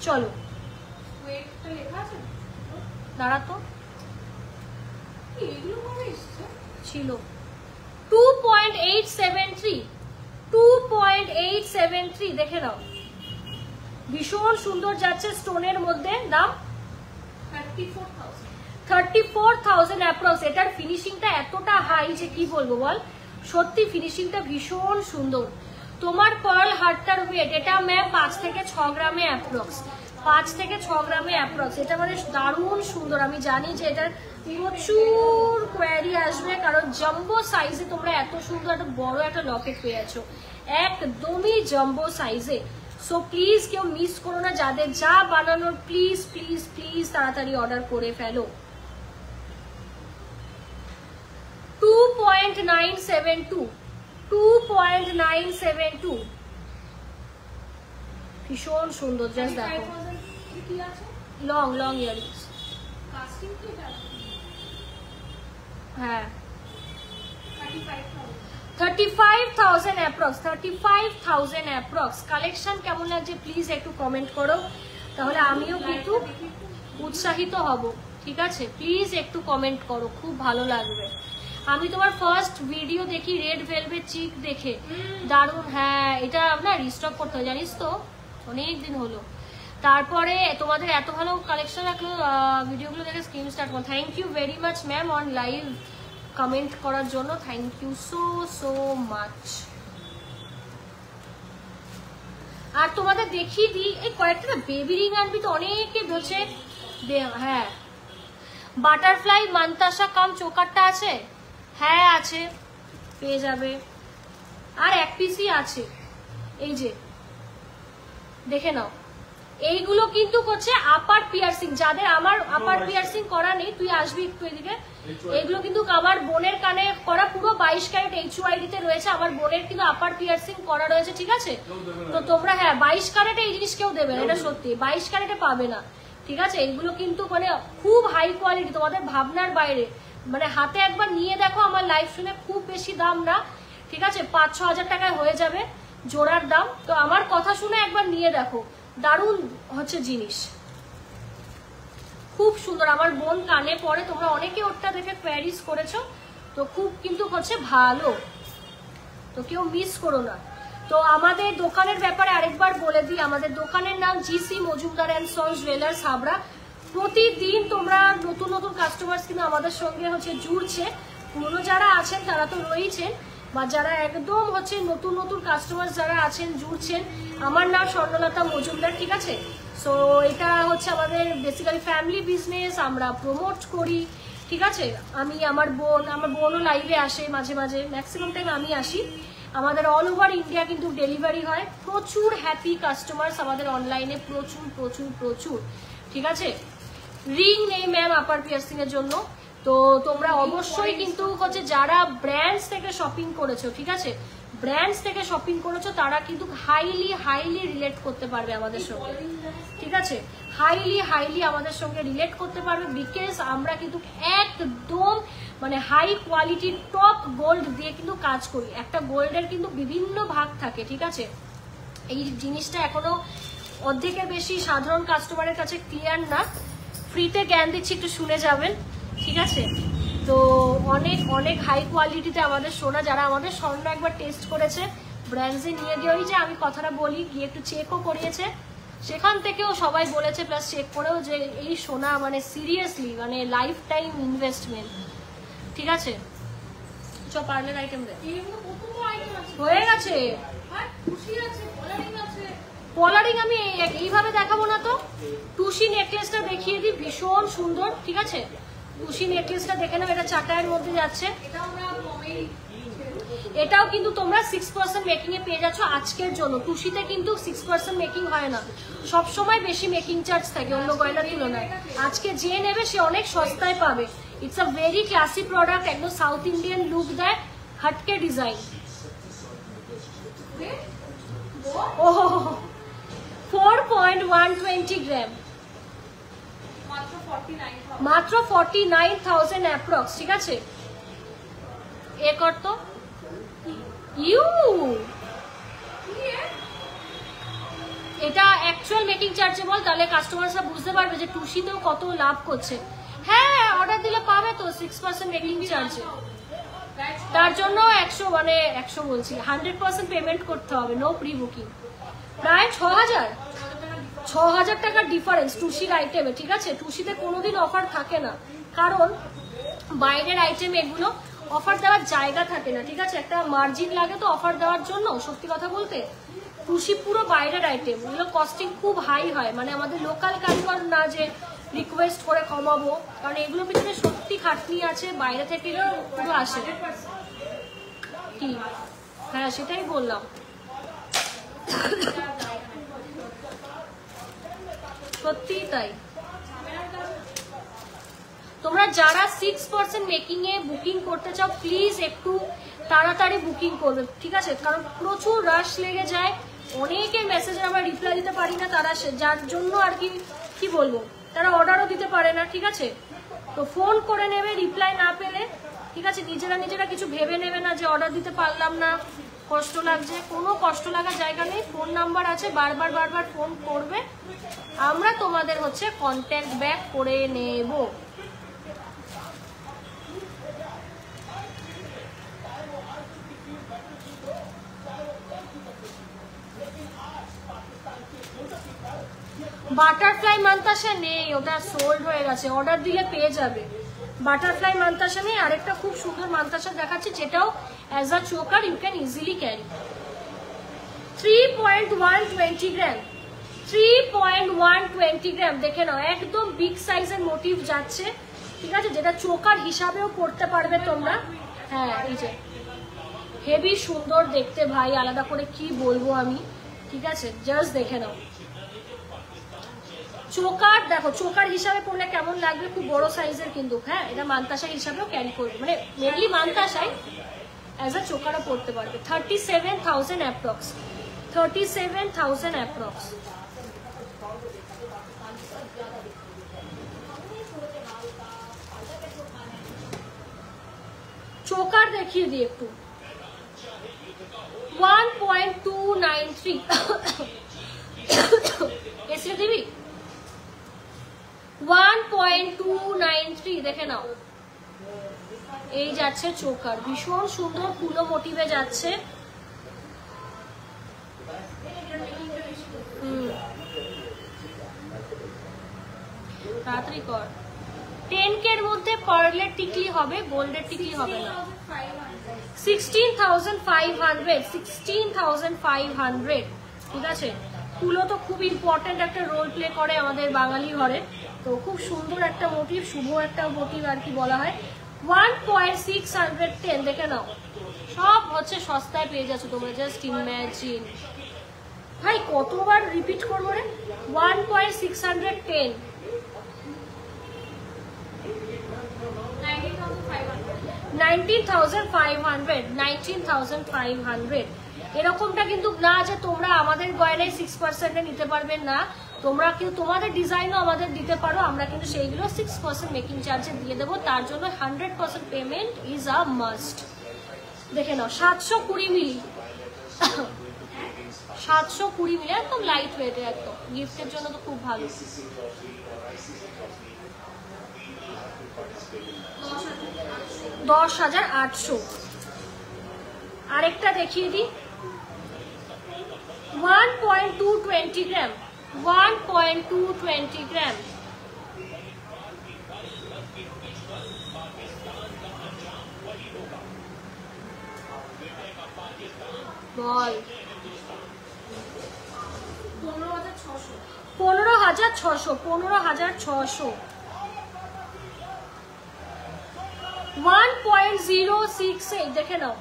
চলো দাঁড়াতো ছিল 2.873, 2.873 দেখে নাও, ভীষণ সুন্দর যাচ্ছে স্টোনের মধ্যে। দাম 34,000 অ্যাপ্রক্স। এটার ফিনিশিংটা এতটা হাই যে কি বলবো বল, সত্যি ফিনিশিংটা ভীষণ সুন্দর। তোমার পার্ল হারটার ওয়েট, এটা ম্যাম 5 থেকে 6 গ্রামে অ্যাপ্রক্স, 5 থেকে 6 গ্রামে অ্যাপ্রক্স। এটা মানে দারুণ সুন্দর। আমি জানি যে এটার প্রচুর কোয়ারি আসবে, কারণ জাম্বো সাইজে তোমরা এত সুন্দর একটা বড় একটা লকেট পেয়েছো, একদমই জাম্বো সাইজে। সো প্লিজ কেউ মিস করো না, যাদের যা বানানোর প্লিজ প্লিজ প্লিজ তাড়াতাড়ি অর্ডার করে ফেলো। 2.972 ভীষণ সুন্দর। জাস্ট দেখো, কি আছে লং লং ইয়ারিংস। কাস্টিং কি এটা? হ্যাঁ 35,000 35,000 অ্যাপ্রক্স, 35,000 অ্যাপ্রক্স। কালেকশন কেমন লাগছে প্লিজ একটু কমেন্ট করো, তাহলে আমিও কিন্তু উৎসাহিত হব। ঠিক আছে, প্লিজ একটু কমেন্ট করো, খুব ভালো লাগবে। আমি তোমার ফার্স্ট ভিডিও দেখি রেড ভেলভেট চিক দেখে দারুণ। হ্যাঁ, এটা না রিস্টক করতে হয় জানিস তো, অনেক দিন হলো। তারপরে তোমাদের এত ভালো কালেকশন রাখলো, ভিডিওগুলো দেখে স্ক্রিন স্টার্ট করো। Thank you very much ma'am on live comment করার জন্য, থ্যাংক ইউ সো মাচ। আর তোমাদের দেখিয়ে দিই এই কয়েকটা বেবি রিং আনবি তো, অনেকে বলছে। হ্যাঁ, বাটারফ্লাই মান্তাসা কাম চোকারটা আছে, হ্যাঁ আছে, পেয়ে যাবে। আর এক পিসই আছে, এই যে দেখে নাও। এইগুলো কিন্তু হচ্ছে আপার পিয়ার্সিং, যাদের আমার আপার পিয়ার্সিং করা নেই, তুই আসবি একটু এদিকে। এইগুলো কিন্তু আমার বোনের কানে করা, পুরো 22 ক্যারেট HYD তে রয়েছে। আমার বোনের কিন্তু আপার পিয়ার্সিং করা রয়েছে, ঠিক আছে? তো তোমরা হ্যাঁ 22 ক্যারেটে এই জিনিস কেউ দেবে না, এটা সত্যি 22 ক্যারেটে পাবে না, ঠিক আছে? এইগুলো কিন্তু মানে খুব হাই কোয়ালিটি, তোমাদের ভাবনার বাইরে। মানে হাতে একবার নিয়ে দেখো, আমার লাইভ শুনে খুব বেশি দাম না, ঠিক আছে? 5-6 হাজার টাকায় হয়ে যাবে জোড়ার দাম। তো আমার কথা শুনে একবার নিয়ে দেখো, দারুণ হচ্ছে জিনিস, খুব সুন্দর। আমার বোন কানে পরে, তোমরা অনেকে ওরটা দেখে কোয়ারিজ করেছো, তো খুব কিন্তু হচ্ছে ভালো, তো কেউ মিস করো না। তো আমাদের দোকানের ব্যাপারে আরেকবার বলে দিই, আমাদের দোকানের নাম GC Majumdar and sons jewellers Habra. প্রতিদিন তোমরা নতুন নতুন কাস্টমার্স কিন্তু আমাদের সঙ্গে হচ্ছে জুড়ছে। পুরনো যারা আছেন তারা তো রয়েছেন, বা যারা একদম হচ্ছে নতুন নতুন কাস্টমার যারা আছেন জুড়ছেন। আমার নাম স্বর্ণলতা মজুমদার, ঠিক আছে? সো এটা হচ্ছে আমাদের বেসিক্যালি ফ্যামিলি বিজনেস, আমরা প্রমোট করি, ঠিক আছে? আমি আমার বোনও লাইভে আসে মাঝে মাঝে, ম্যাক্সিমাম টাইম আমি আসি। আমাদের অল ওভার ইন্ডিয়া কিন্তু ডেলিভারি হয়। প্রচুর হ্যাপি কাস্টমার্স আমাদের অনলাইনে, প্রচুর প্রচুর প্রচুর, ঠিক আছে? রিং নেই ম্যাম আপার পিয়ার্সিং এর জন্য। তো তোমরা অবশ্যই কিন্তু হচ্ছে যারা ব্র্যান্ডস থেকে শপিং করেছো, ঠিক আছে, ব্র্যান্ডস থেকে শপিং করেছো, তারা কিন্তু হাইলি হাইলি রিলেট করতে পারবে আমাদের সঙ্গে, ঠিক আছে? হাইলি আমাদের সঙ্গে রিলেট করতে পারবে, বিকজ আমরা কিন্তু একদম মানে হাই কোয়ালিটির টপ গোল্ড দিয়ে কিন্তু কাজ করি। একটা গোল্ডের কিন্তু বিভিন্ন ভাগ থাকে, ঠিক আছে? এই জিনিসটা এখনো অর্ধেকের বেশি সাধারণ কাস্টমারের কাছে ক্লিয়ার না। ফ্রিতে জ্ঞান দিচ্ছি, একটু শুনে যাবেন, ঠিক আছে? তো অনেক অনেক হাই কোয়ালিটিতে আমাদের সোনা, যারা আমাদের স্বর্ণ একবার টেস্ট করেছে, ব্র্যান্ডসে নিয়ে গিয়ে, ওই যে আমি কথাটা বলি, গিয়ে একটু চেকও করিয়েছে, সেখান থেকেও সবাই বলেছে, প্লাস চেক করেও, যে এই সোনা মানে সিরিয়াসলি মানে লাইফ টাইম ইনভেস্টমেন্ট, ঠিক আছে? চ পার্লার আইটেম দে, হয়ে গেছে। পলারিং আমি এইভাবে দেখাবো না তো, টুসি নেকলেসটা দেখিয়ে দিই, ভীষণ সুন্দর, ঠিক আছে? টুসি নেকলেসটা দেখে নাও, এটা চাটায়ের মধ্যে যাচ্ছে। এটাও কিন্তু তোমরা 6% মেকিং এ পেয়ে যাচ্ছ আজকের জন্য। টুসিতে কিন্তু 6% মেকিং হয় না, সবসময় বেশি মেকিং চার্জ থাকে অন্য গয়নার তুলনায়। আজকে যে নেবে সে অনেক সস্তায় পাবে। It's a very classy product, একদম সাউথ ইন্ডিয়ান লুক দেয়, হাটকে ডিজাইন। ওহো 4.120 গ্রাম, মাত্র 49,000 অ্যাপ্রক্স, ঠিক আছে? এ করতো এটা অ্যাকচুয়াল মেকিং চার্জেবল, তাহলে কাস্টমাররা বুঝতে পারবে যে টুসিতেও কত লাভ করছে। হ্যাঁ, অর্ডার দিলে পাবে তো 6% মেকিং চার্জে। তার জন্য 100 বলছি 100% পেমেন্ট করতে হবে, নো প্রি বুকিং। প্রায় 6,000 টাকার ডিফারেন্স টুসির আইটেমে, ঠিক আছে? টুসিতে কোনোদিন অফার থাকে না, কারণ বাইরের আইটেম এগুলো অফার দেওয়ার জায়গা থাকে না, ঠিক আছে? একটা মার্জিন লাগে তো অফার দেওয়ার জন্য, সত্যি কথা বলতে। খুশি পুরো বাইরের আইটেম, এগুলো কস্টিং খুব হাই হয়, মানে আমাদের লোকাল কারিগর না যে রিকোয়েস্ট করে কমাবো, কারণ এগুলোর পিছনে সত্যি খাটনি আছে, বাইরে থেকে পুরো আসে। কি হ্যাঁ সেটাই বললাম। সত্যি তাই। তোমরা যারা 6% মেকিং এ বুকিং করতে চাও প্লিজ একটু তাড়াতাড়ি বুকিং করবে, ঠিক আছে? কারণ প্রচুর রাশ লেগে যায়, অনেকের মেসেজে আমরা রিপ্লাই দিতে পারি না, তারা যার জন্য আর কি বলবো, তারা অর্ডারও দিতে পারে না, ঠিক আছে? তো ফোন করে নেবে রিপ্লাই না পেলে, ঠিক আছে? নিজেরা কিছু ভেবে নেবে না যে অর্ডার দিতে পারলাম না, কষ্ট লাগছে, কোনো কষ্ট লাগার জায়গা নেই। ফোন নাম্বার আছে, বারবার ফোন করবে, আমরা তোমাদের হচ্ছে কন্ট্যাক্ট ব্যাক করে নেব। বাটারফ্লাই মান্তাসা নেই, ওটা সোল্ড হয়ে গেছে, অর্ডার দিলে পেয়ে যাবে। বাটারফ্লাই মান্তাসা নেই, আরেকটা খুব সুন্দর মান্তাসা দেখাচ্ছি, যেটাও as a choker you can easily carry. 3.120 gram, 3.120 gram, দেখে নাও একদম বিগ সাইজের মোটিভ যাচ্ছে, ঠিক আছে? যেটা চোকার হিসাবেও পড়তে পারবে তোমরা। হ্যাঁ এই যে হেভি সুন্দর দেখতে ভাই, আলাদা করে কি বলবো আমি, ঠিক আছে? জাস্ট দেখে নাও চোকার, দেখো চোকার হিসাবে পড়লে কেমন লাগবে, খুব বড় সাইজের কিন্তু। হ্যাঁ এটা মান্তাসা হিসাবেও ক্যারি করবে, মানে মেনলি মান্তাসাই অ্যাজ আ চোকারও পড়তে পারবে। 37,000 অ্যাপ্রক্স, 37,000 অ্যাপ্রক্স। চোকার দেখিয়ে দিই একটু। 1.293 এসে দিবি 1.293 দেখে নাও, এই যাচ্ছে চোকার, ভীষণ সুন্দর পুলো মোটিভে যাচ্ছে। তাড়াতাড়ি কর, 10K এর মধ্যে পার্লের টিকলি হবে, গোল্ডের টিকলি হবে না। 16,500, 16,500, ঠিক আছে? পুলো তো খুব ইম্পর্টেন্ট একটা রোল প্লে করে আমাদের বাঙালি ঘরে, তো খুব সুন্দর একটা মোটিভ, শুভ একটা মোটিভ আর কি বলা হয়। 1.610 দেখে নাও, সব হচ্ছে সস্তায় পেয়ে যাচ্ছ তোমরা, জাস্ট ইম্যাজিন। ভাই কতবার রিপিট করবো রে, 1.610, 19,500, 19,500। এরকমটা কিন্তু না যে তোমরা আমাদের গয়নায় 6% নিতে পারবে না, তোমরা কিন্তু তোমাদের ডিজাইনও আমাদের দিতে পারো, আমরা কিন্তু সেইগুলো 6% মেকিং চার্জে দিয়ে দেবো, তার জন্য 100% পেমেন্ট ইজ আ মাস্ট। দেখে নাও 720 মিলি, 720 মিলি, একদম লাইট ওয়েট, একদম গিফটের জন্য তো খুব ভালো। 10,800। আরেকটা দেখিয়ে দিই, 1.220 গ্রাম, 1.220 গ্রাম। বল 15,600, 15,600। 1.068 দেখে নাও,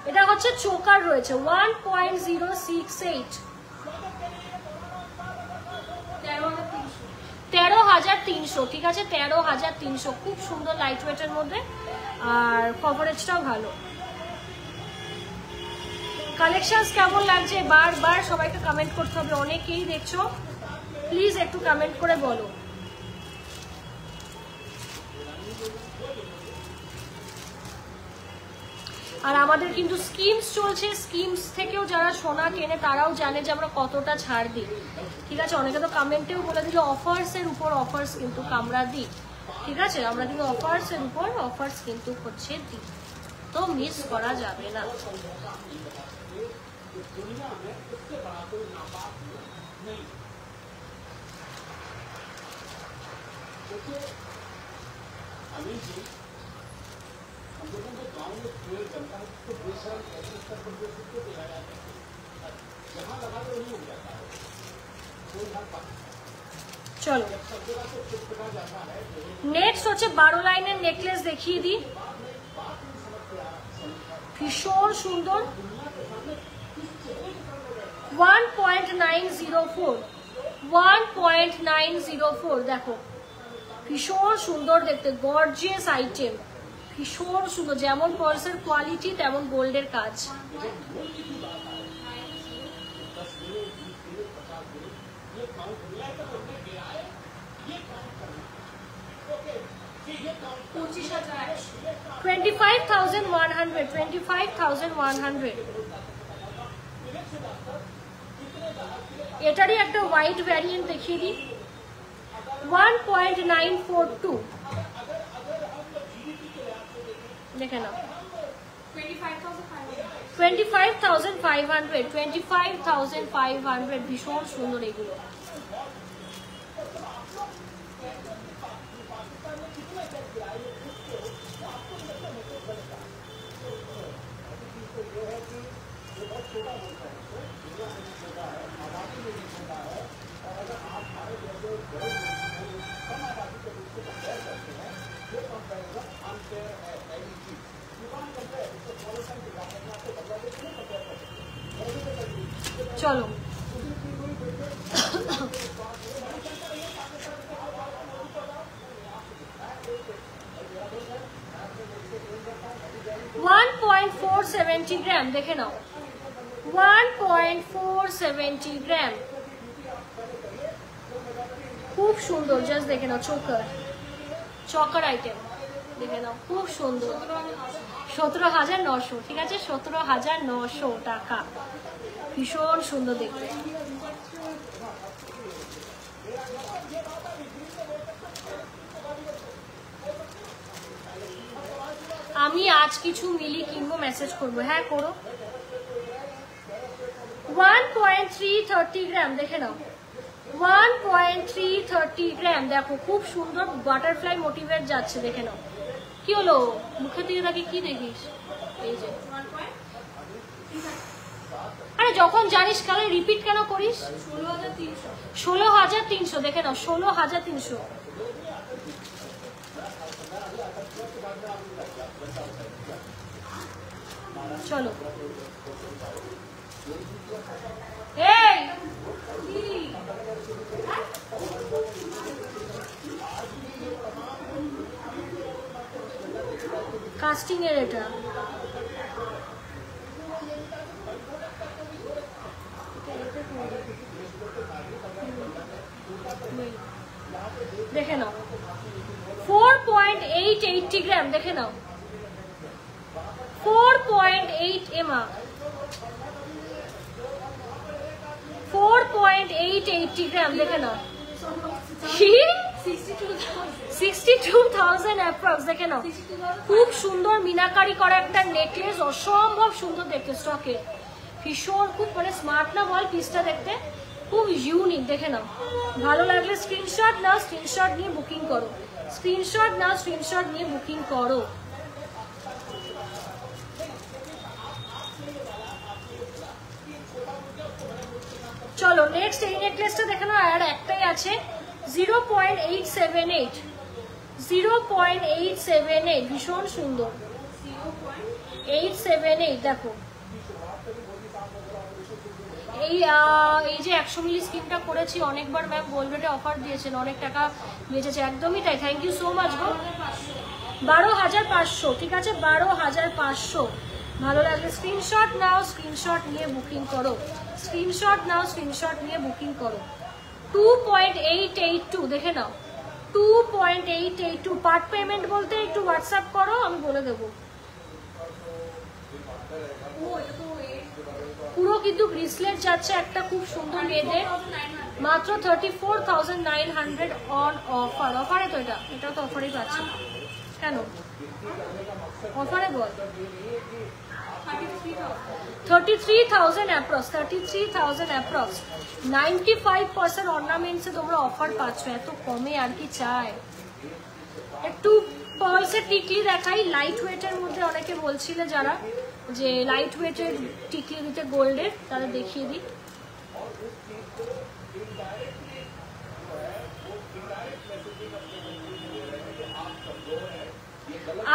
এটা হচ্ছে চোকার রয়েছে, 1.068, 13,300, ঠিক আছে? 13,300, খুব সুন্দর লাইট ওয়েটের মধ্যে, আর কভারেজটাও ভালো। কালেকশনস কেমন লাগছে বারবার সবাইকে কমেন্ট করতে হবে, অনেকেই দেখছো, প্লিজ একটু কমেন্ট করে বলো। আর আমাদের কিন্তু স্কিমস চলছে, স্কিমস থেকেও যারা সোনা কেনে তারাও জানে যে আমরা কতটা ছাড় দিই, ঠিক আছে? অনেকে তো কমেন্টেও বলে দিল অফার্স এর উপর অফার্স কিন্তু আমরা দিই, ঠিক আছে? আমরা কিন্তু অফার্স এর উপর অফার্স কিন্তু হচ্ছে দিই, তো মিস করা যাবে না। हम लोगों को गाँव में जनता को চলো নেক্সট হচ্ছে 12 লাইনের নেকলেস দেখিয়ে দিই, ভীষণ সুন্দর। 1.904 1.904 দেখো, ভীষণ সুন্দর দেখতে, গর্জিয়াস আইটেম, ভীষণ সুন্দর, যেমন পার্সের কোয়ালিটি তেমন গোল্ডের কাজ। $25,100 $25,100। এটারই একটা হোয়াইট ভ্যারিয়েন্ট দেখিয়ে দিই, 1.942 দেখে নাও, 25,500 25,500, ভীষণ সুন্দর এগুলো। চলো 1.470 গ্রাম দেখে নাও, 1.470 গ্রাম, খুব সুন্দর, জাস্ট দেখে নাও, চকার আইটেম দেখে নাও, খুব সুন্দর। 17,900, ঠিক আছে, 17,900 টাকা, ভীষণ সুন্দর দেখতে। আমি আজ কিছু মিলি কিনবো, মেসেজ করবো, হ্যাঁ করো। 1.330 গ্রাম দেখে নাও, 1.330 গ্রাম দেখো, খুব সুন্দর বাটারফ্লাই মোটিভের যাচ্ছে, দেখে নাও। কি হলো মুখের দিকে তাকে, কি দেখিস? এই যে, আরে যখন জানিস কালে রিপিট কেন করিস? 16,300 দেখে নাও, 16,300। চলো এই কাস্টিং এর এটা দেখে নাও, 4.880 গ্রাম দেখে নাও, 4.8 এমা, 4.880 গ্রাম দেখে নাও, 62,000 অ্যাপ্রক্স দেখে নাও। খুব সুন্দর মিনাকারি করা একটা নেকলেস, অসম্ভব সুন্দর দেখতে, স্টকে ভীষণ, খুব মানে স্মার্ট না বল পিসটা দেখতে, খুব ইউনিক, দেখে নাও। ভালো লাগলে স্ক্রিনশট নাও, স্ক্রিনশট নিয়ে বুকিং করো, স্ক্রিনশট নাও, স্ক্রিনশট নিয়ে বুকিং করো। চলো নেক্সট এই নেকলেসটা দেখে নাও, আর একটাই আছে, 0.878 0.878, ভীষণ সুন্দর, 878 দেখো। এই যে 100 মিলি স্কিমটা করেছি অনেকবার, ম্যাম গোল্ডেটে অফার দিয়েছেন, অনেক টাকা বেঁচেছে, একদমই তাই, থ্যাংক ইউ সো মাচ গো। 12,500, ঠিক আছে, 12,500। ভালো লাগলে স্ক্রিনশট নাও, স্ক্রিনশট নিয়ে বুকিং করো, স্ক্রিনশট নাও, স্ক্রিনশট নিয়ে বুকিং করো। 2.882 দেখে নাও, 2.882। পার্ট পেমেন্ট বলতে একটু হোয়াটসঅ্যাপ করো, আমি বলে দেবো। পুরো কিন্তু ব্রেসলেট যাচ্ছে একটা খুব সুন্দর মেয়েদের, মাত্র 34,900 অন অফার। অফারে তো এটা তো অফারই পাচ্ছি, কেন অফারে বল? 33,000 অ্যাপ্রক্স, 33,000 অ্যাপ্রক্স, 95% অর্নামেন্টসে তোমরা অফার পাচ্ছ, এত কমে আর কি চায়। একটু পার্লসের টিকলি দেখাই, লাইট ওয়েটের মধ্যে অনেকে বলছিলে যারা, যে লাইট ওয়েটের টিকলি দিতে গোল্ডের, তাহলে দেখিয়ে দিই।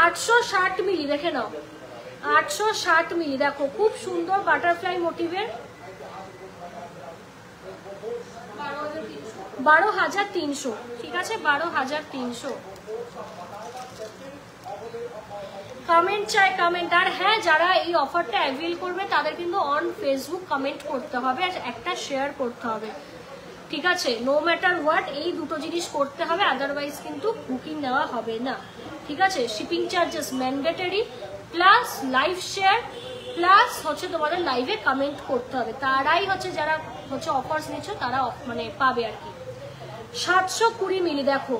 $860 মিলি, দেখে নাও 860 মিলি। দেখো খুব সুন্দর বাটারফ্লাই মোটিভের, 12,300, ঠিক আছে 12,300। কমেন্ট চাই, কমেন্ট। আর হ্যাঁ, যারা এই অফারটা অ্যাভেল করবে তাদের কিন্তু অন ফেসবুক কমেন্ট করতে হবে আর একটা শেয়ার করতে হবে, ঠিক আছে? নো ম্যাটার হোয়াট, এই দুটো জিনিস করতে হবে, আদারওয়াইজ কিন্তু বুকিং নেওয়া হবে না, ঠিক আছে? Shipping charges mandatory, plus live share, plus হচ্ছে তোমাদের লাইভে কমেন্ট করতে হবে, তারাই হচ্ছে যারা হচ্ছে অফার্স নিচ্ছ তারা মানে পাবে আর কি। 720 মিলি, দেখো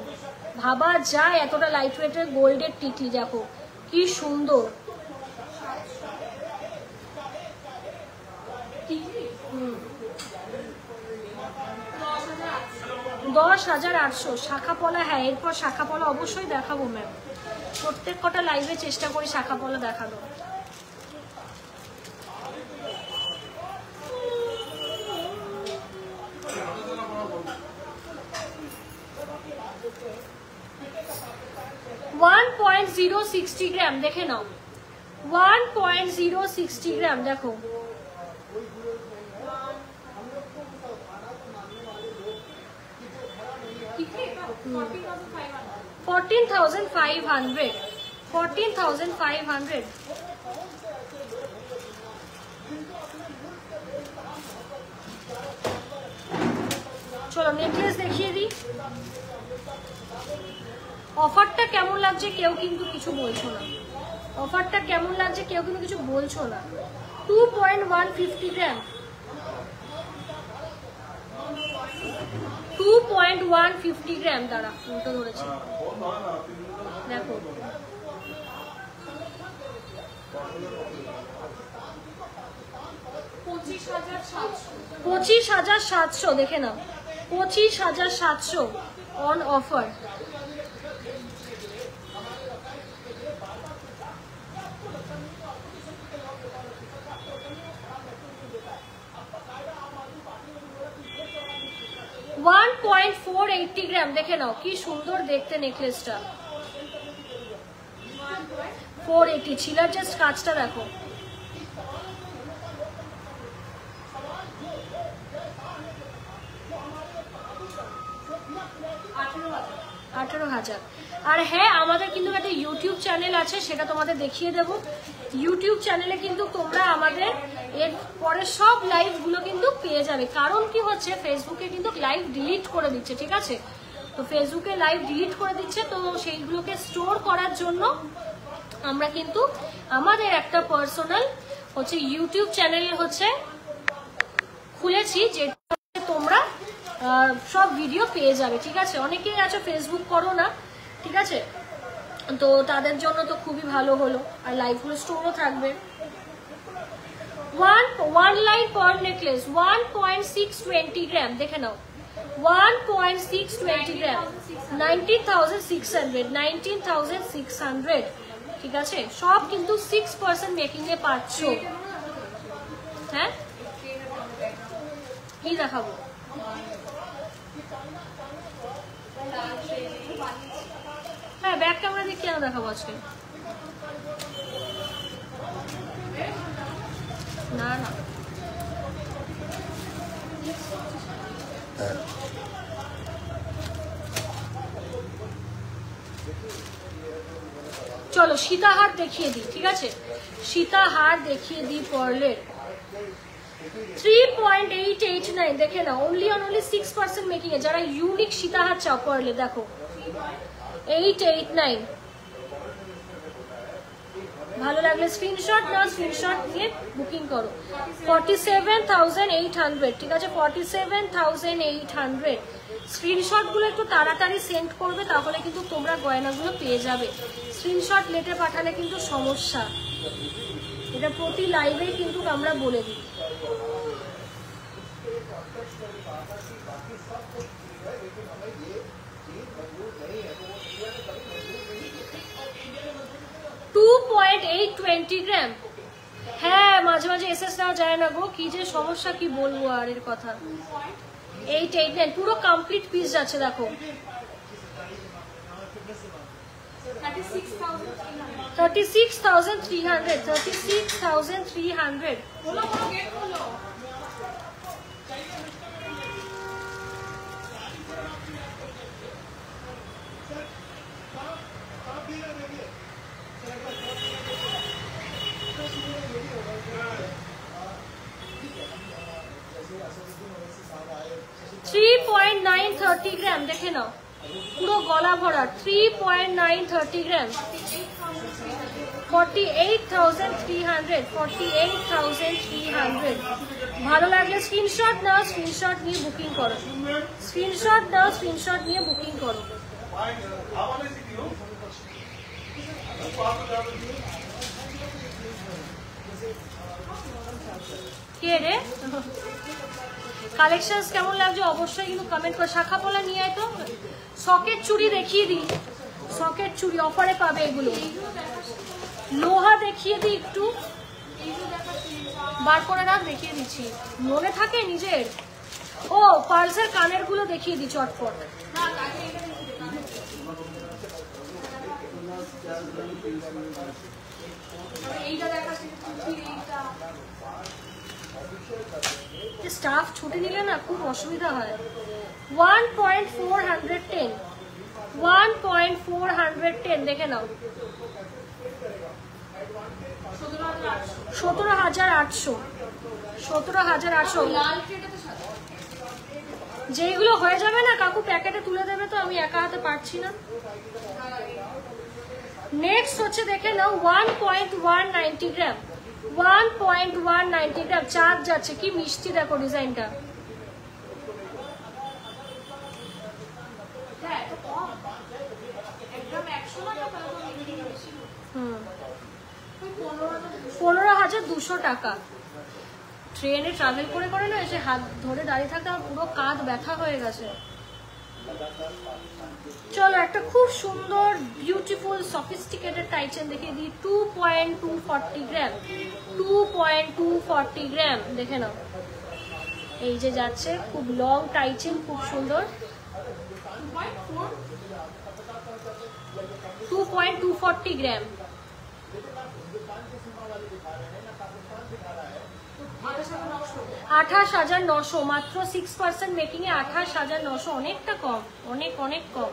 ভাবা যায় এতটা লাইট ওয়েটের গোল্ডের টিকলি, দেখো কি সুন্দর। 10,800 শাখা পলা। হ্যাঁ, এরপর শাখা পলা অবশ্যই দেখাবো ম্যাম, প্রত্যেক কটা লাইভে চেষ্টা করি শাখা পলা দেখানো। $1.060 গ্রাম, দেখে নাও 1.060 গ্রাম, দেখো 14,500, 14,500। চলো নেকলেস দেখিয়ে দিই। অফারটা কেমন লাগছে কেউ কিন্তু কিছু বলছো না, অফারটা কেমন লাগছে কেউ কিন্তু কিছু বলছো না। 2.150 গ্রাম, 2.150 গ্রাম। দাঁড়া, উল্টো ধরেছি, দেখো 25,700, দেখে নাও 25,700 অন অফার। $1.480 গ্রাম, দেখে নাও কি সুন্দর দেখতে নেকলেসটা। 480 ছিলার জাস্ট কাজটা দেখো। $18,000। আর হ্যাঁ, আমাদের কিন্তু একটা ইউটিউব চ্যানেল আছে, সেটা তোমাদের দেখিয়ে দেবো। ইউটিউব চ্যানেলে কিন্তু তোমরা আমাদের এর পরে সব লাইভগুলো কিন্তু পেয়ে যাবে। কারণ কি হচ্ছে, ফেসবুকে কিন্তু লাইভ ডিলিট করে দিচ্ছে, ঠিক আছে? তো ফেসবুকে লাইভ ডিলিট করে দিচ্ছে, তো সেইগুলোকে স্টোর করার জন্য আমরা কিন্তু আমাদের একটা পার্সোনাল হচ্ছে ইউটিউব চ্যানেল হচ্ছে খুলেছি, যেটা তোমরা সব ভিডিও পেয়ে যাবে, ঠিক আছে? অনেকেই আছে ফেসবুক করো না, ঠিক আছে? তো তাদের জন্য তো খুবই ভালো হলো, আর লাইভগুলো স্টোরও থাকবে। one line pearl necklace 1.620 গ্রাম, দেখে নাও 1.620 গ্রাম, 19,600, 19,600, ঠিক আছে? সব কিন্তু 6% মেকিং এ পাচ্ছ। হ্যাঁ, কি দেখাবো? হ্যাঁ, ব্যাক ক্যামেরা দিয়ে কেন দেখাবো আজকে? না না, চলো সীতাহার দেখিয়ে দিই, ঠিক আছে? সীতাহার দেখিয়ে দিই পার্লের। 3.889, দেখে নাও অনলি 6% মেকিং এ। যারা ইউনিক সীতাহার চাও পার্লে, দেখো 889। ভালো লাগলে স্ক্রিনশট নাও, স্ক্রিনশট নিয়ে বুকিং করো। 47,800, ঠিক আছে? 47,800। স্ক্রিনশটগুলো একটু তাড়াতাড়ি সেন্ড করবে, তাহলে কিন্তু তোমরা গয়নাগুলো পেয়ে যাবে। স্ক্রিনশট লেটে পাঠালে কিন্তু সমস্যা, এটা প্রতি লাইভেই কিন্তু আমরা বলে দিই। $2.820 গ্রাম, হ্যাঁ মাঝে মাঝে এসএস নেওয়া যায় না গো, কি যে সমস্যা কি বলবো আর এর কথা। 889 পুরো কমপ্লিট পিস যাচ্ছে দেখো। 36,300 36,300 বলো বলো গেট খোলো। থ্রি 3.930 গ্রাম দেখে নাও, পুরো গলা ভরা 3.930 গ্রাম। 48,300 48,300। ভালো লাগলে স্ক্রিনশট নাও, স্ক্রিনশট নিয়ে বুকিং করো, স্ক্রিনশট নাও, স্ক্রিনশট নিয়ে বুকিং করো। কে রে? কালেকশনস কেমন লাগছে অবশ্যই কিন্তু কমেন্ট করে। শাখা পলা নিয়ে আয় তো। সকেট চুড়ি দেখিয়ে দিই, সকেট চুড়ি অফারে পাবে এগুলো। লোহা দেখিয়ে দিই একটু, বার করে রাখ, দেখিয়ে দিচ্ছি। মনে থাকে নিজের? ও পার্লসের কানের গুলো দেখিয়ে দিই চটপট। স্টাফ ছুটি নিলে না খুব অসুবিধা হয়। 1.410 1.410 দেখে নাও। 17,800 17,800। যেইগুলো হয়ে যাবে না কাকু প্যাকেটে তুলে দেবে, তো আমি একা হাতে পারছি না। নেক্সট হচ্ছে দেখে নাও 1.190 গ্রাম 1.190 গ্রাম। চাঁদ যাচ্ছে, কি মিষ্টি দেখো ডিজাইনটা। হুম 15,200 টাকা। ট্রেনে ট্রাভেল করে করে না এসে হাত ধরে দাঁড়িয়ে থাকতে আমার পুরো কাঁধ ব্যথা হয়ে গেছে। চলো একটা খুব সুন্দর বিউটিফুল সফিস্টিকেটেড টাইচেন দেখিয়ে দিই। 2.240 গ্রাম 2.240 গ্রাম দেখে নাও। এই যে যাচ্ছে খুব লং টাইচেন, খুব সুন্দর। 2.240 গ্রাম 28,900 মাত্র। 6% মেকিং এ 28,900, অনেকটা কম, অনেক অনেক কম।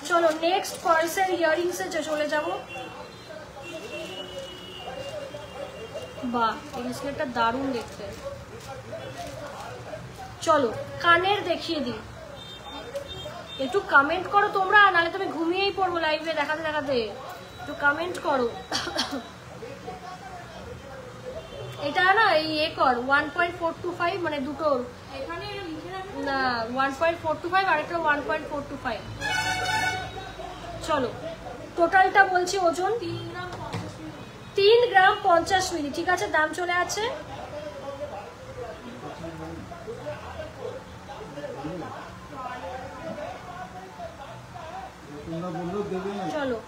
চলো নেক্সট পার্সেল ইয়াররিংস এ চলে যাব। বাহ এই ব্রেসলেটটা দারুণ দেখতে। চলো কানের দেখিয়ে দিই। একটু কমেন্ট করো তোমরা, নাহলে তুমি ঘুমিয়েই পড়বো লাইভে দেখাতে দেখাতে। একটু কমেন্ট করো। এটা না এই কর 1.425 মানে দুটোর না 1.425 আর একটা 1.425। চলো টোটালটা বলছি ওজন 3 গ্রাম 50 মিলি। ঠিক আছে দাম চলে আছে। চলো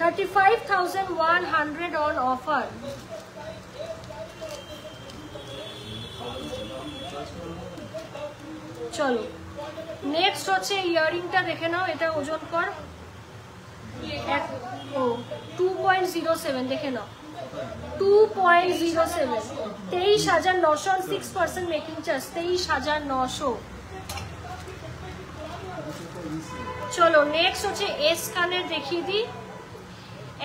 35,100 on offer। চলো নেক্সট হচ্ছে ইয়াররিংটা দেখে নাও। এটা ওজন কর 2.07 দেখে নাও। 2.07 23,900 6% মেকিং চার্জ 23,900। চলো নেক্সট হচ্ছে এস কানের দেখিয়ে দিই।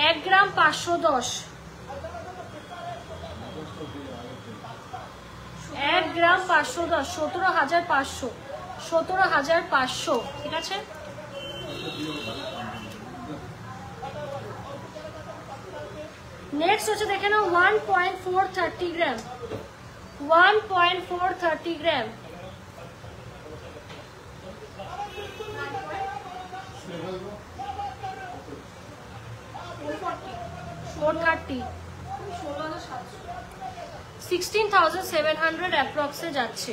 1 গ্রাম 510 1 গ্রাম 510 17,500 17,500। ঠিক আছে নেক্সট হচ্ছে দেখে নাও 1.430 গ্রাম 1.430 গ্রাম। $430 16,700 অ্যাপ্রক্সে যাচ্ছে।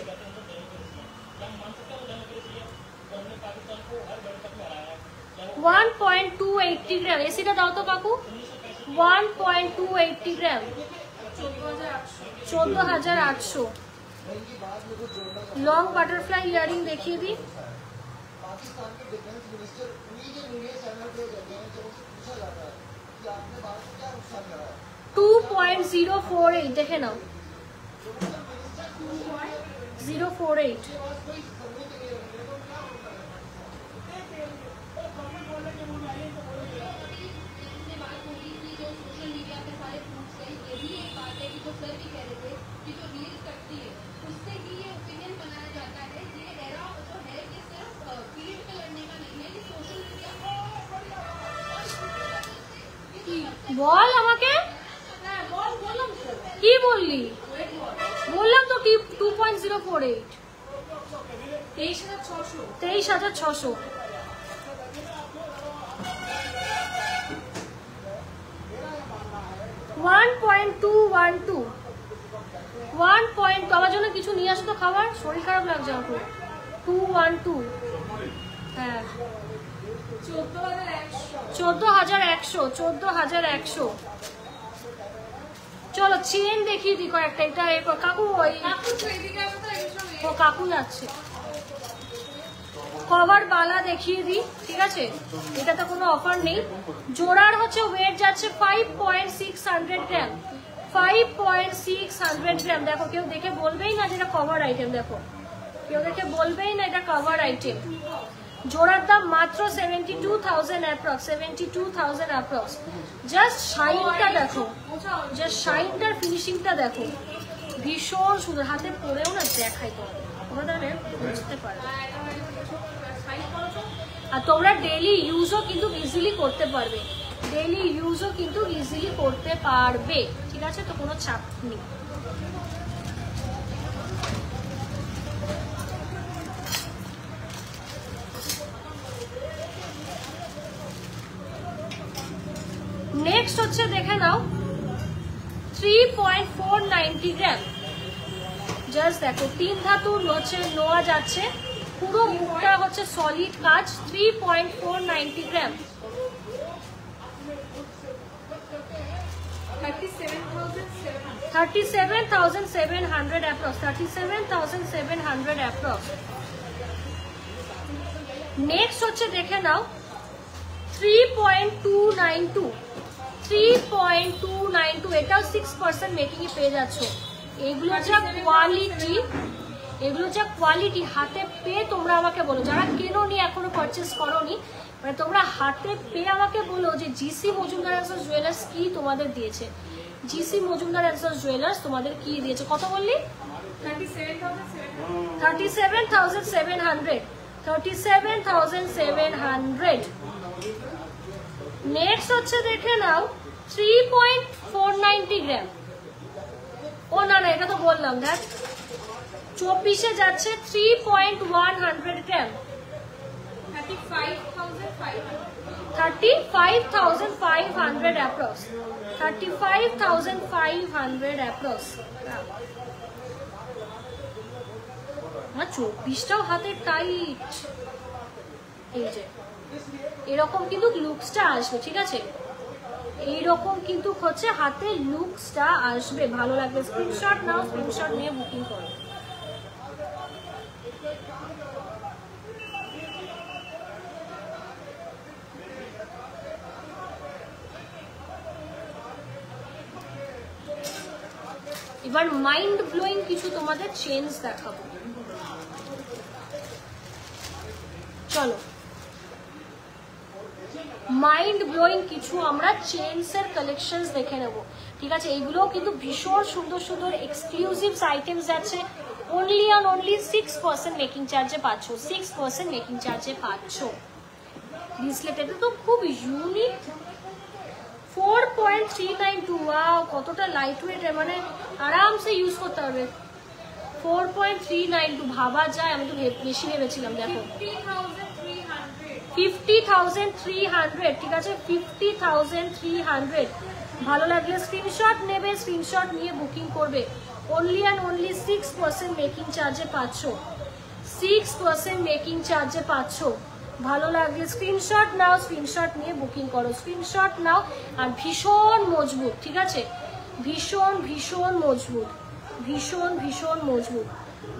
1.280 গ্রাম। এসিটা দাও তো কাকু। 1.280 গ্রাম, 14,800। লং বাটারফ্লাই ইয়ারিং দেখিয়ে দিই। 2.048 দেখে নাও। 048। বল আমাকে, কি বললি? বললাম তো 2.048। 23,600। 1.212। 1. আমার জন্য কিছু নিয়ে আসো তো খাবার, শরীর খারাপ লাগছে আমার। 212। হ্যাঁ 14,100। 14,100। চলো চেন দেখিয়ে দিই কয়েকটা। এটা এরপর কাকু, ওই ও কাকু যাচ্ছে। কভার বালা দেখিয়ে দিই, ঠিক আছে? এটাতে কোনো অফার নেই। জোড়ার হচ্ছে ওয়েট যাচ্ছে 5.600 গ্রাম। 5.600 গ্রাম। দেখো কেউ দেখে বলবেই না যেটা কভার আইটেম। দেখো কেউ দেখে বলবেই না এটা কভার আইটেম। জোড়ার দাম মাত্র 72,000 অ্যাপ্রক্স। 72,000 অ্যাপ্রক্স। জাস্ট শাইনটা দেখো, জাস্ট শাইনটার ফিনিশিংটা দেখো, ভীষণ সুন্দর। হাতে পরেও না দেখাই তো তোমরা বুঝতে পারবে। আর তোমরা ডেইলি ইউজও কিন্তু ইজিলি করতে পারবে। ডেইলি ইউজও কিন্তু ইজিলি করতে পারবে, ঠিক আছে? তো কোনো চাপ নেই। নেক্সট হচ্ছে দেখে নাও 3.490 গ্রাম। জাস্ট দেখো 3 ধাতুর হচ্ছে নোয়া যাচ্ছে, পুরো মুখটা হচ্ছে সলিড কাজ। 3.490 গ্রাম। 37,700 অ্যাপ্রক্স। 37,700 অ্যাপ্রক্স। নেক্সট হচ্ছে দেখে নাও 3.292। 3.292। এটাও 6% মেকিং এ পেয়ে যাচ্ছ। এগুলো যা কোয়ালিটি, এগুলো যা কোয়ালিটি, হাতে পেয়ে তোমরা আমাকে বলো, যারা কেনোনি এখনো পারচেস করোনি, মানে তোমরা হাতে পেয়ে আমাকে বলো যে GC Majumdar and sons jewellers কি তোমাদের দিয়েছে। GC Majumdar and sons jewellers তোমাদের কি দিয়েছে? কত বললি? 37,700। 37,700। নেক্সট হচ্ছে দেখে নাও 3.490 গ্রাম। ও না না, এটা তো বললাম। দেখ 24-এ যাচ্ছে 3.100 গ্রাম। 35,500 অ্যাপ্রক্স। 35,500 অ্যাপ্রক্স। আমার 24টাও হাতে টাইট। এই যে এরকম কিন্তু লুকসটা আসবে, ঠিক আছে? এইরকম কিন্তু হচ্ছে হাতে লুকসটা আসবে, ভালো লাগবে। স্ক্রিনশট নাও, স্ক্রিনশট নিয়ে বুকিং করো। এবার মাইন্ড ব্লোয়িং কিছু তোমাদের চেঞ্জ দেখাবো। চলো মাইন্ড ব্লোয়িং কিছু আমরা চেইনসের কালেকশনস দেখে নেব, ঠিক আছে? এইগুলোও কিন্তু ভীষণ সুন্দর সুন্দর এক্সক্লুসিভ আইটেমস যাচ্ছে। অনলি অন অনলি 6% মেকিং চার্জে পাচ্ছ। 6% মেকিং চার্জে পাচ্ছ। ব্রেসলেট এটা তো খুব ইউনিক। 4.392। ওয়াও, কতটা লাইট ওয়েট, মানে আরামসে ইউজ করতে পারবে। 4.392 ভাবা যায়। আমি তো বেশি ভেবেছিলাম। দেখো 50,300, ঠিক আছে? 50,300। ভালো লাগলে স্ক্রিনশট নেবে, স্ক্রিনশট নিয়ে বুকিং করবে। অনলি অ্যান্ড অনলি 6% মেকিং চার্জে পাচ্ছ। 6% মেকিং চার্জে পাচ্ছ। ভালো লাগলে স্ক্রিনশট নাও, স্ক্রিনশট নিয়ে বুকিং করো, স্ক্রিনশট নাও। আর ভীষণ মজবুত, ঠিক আছে, ভীষণ ভীষণ মজবুত, ভীষণ ভীষণ মজবুত।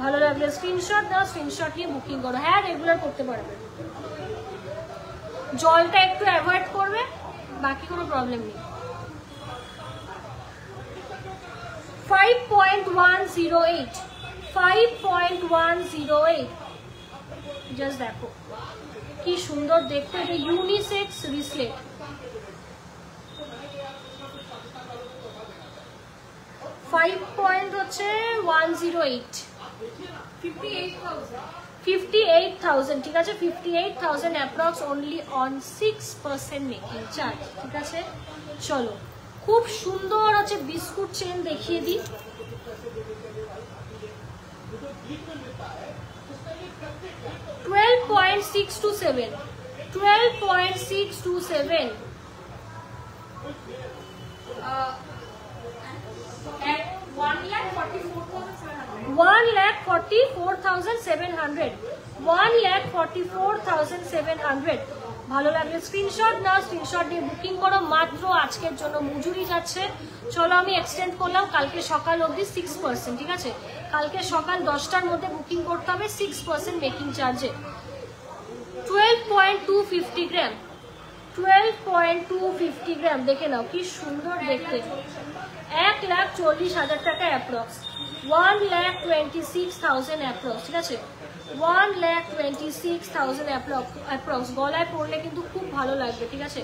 ভালো লাগলে স্ক্রিনশট নাও, স্ক্রিনশট নিয়ে বুকিং করো। হ্যাঁ রেগুলার করতে পারবে, জলটা একটু অ্যাভয়েড করবে, বাকি কোনো প্রবলেম নেই। 5.108, 5.108, জাস্ট দেখো কি সুন্দর দেখতে, এটা ইউনিসেক্স রিসলেট। 5.108, 58,000, ঠিক আছে, 58,000 approx, only on 6% making charge, ঠিক আছে। চলো খুব সুন্দর হচ্ছে বিস্কুট চেন দেখিয়ে দিই। $12.627, $12.627, 1,44,700, 1,44,700। ভালো লাগলে স্ক্রিনশট নাও, স্ক্রিনশট দিয়ে বুকিং করো। মাত্র আজকের জন্য মজুরি যাচ্ছে, চলো আমি এক্সটেন্ড করলাম কালকে সকাল অবধি 6%, ঠিক আছে, কালকে সকাল 10টার মধ্যে বুকিং করতে হবে 6% মেকিং চার্জে। 12.250 গ্রাম, 12.250 গ্রাম, দেখে নাও কি সুন্দর দেখতে। 1,40,000 টাকা অ্যাপ্রক্স, 1,26,000 অ্যাপ্রক্স, ঠিক আছে, 1,26,000 অ্যাপ্রক্স। গলায় পরলে কিন্তু খুব ভালো লাগবে, ঠিক আছে,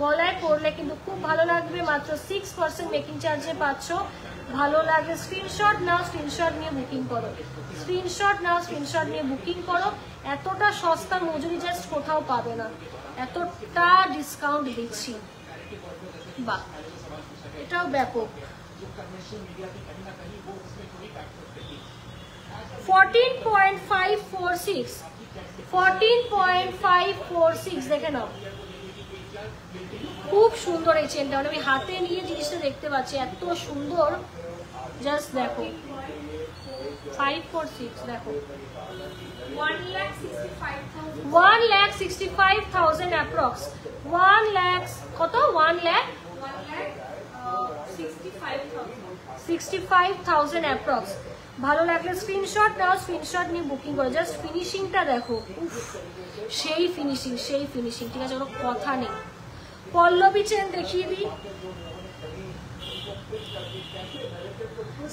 গলায় পরলে কিন্তু খুব ভালো লাগবে। মাত্র 6% মেকিং চার্জে পাচ্ছ। ভালো লাগে স্ক্রিনশট নাও, স্ক্রিনশট নিয়ে বুকিং করো, স্ক্রিনশট নাও, স্ক্রিনশট নিয়ে বুকিং করো। এতটা সস্তা মজুরি জাস্ট কোথাও পাবে না, এতটা ডিসকাউন্ট দিচ্ছি, বাহ এটাও ব্যাপক। 14.546, 14.546, দেখে নাও খুব সুন্দর এই চেনটা, মানে আমি হাতে নিয়ে জিনিসটা দেখতে পাচ্ছি, এত সুন্দর, জাস্ট দেখো 546, দেখো 1,65,000 অ্যাপ্রক্স, 1 লাখ কত, 1,65,000 অ্যাপ্রক্স। ভালো লাগলে স্ক্রিনশট নাও, স্ক্রিনশট নিয়ে বুকিং করো। জাস্ট ফিনিশিংটা দেখো, উফ সেই ফিনিশিং, সেই ফিনিশিং, ঠিক আছে, কোনো কথা নেই। পল্লবী চেন দেখিয়ে দিই,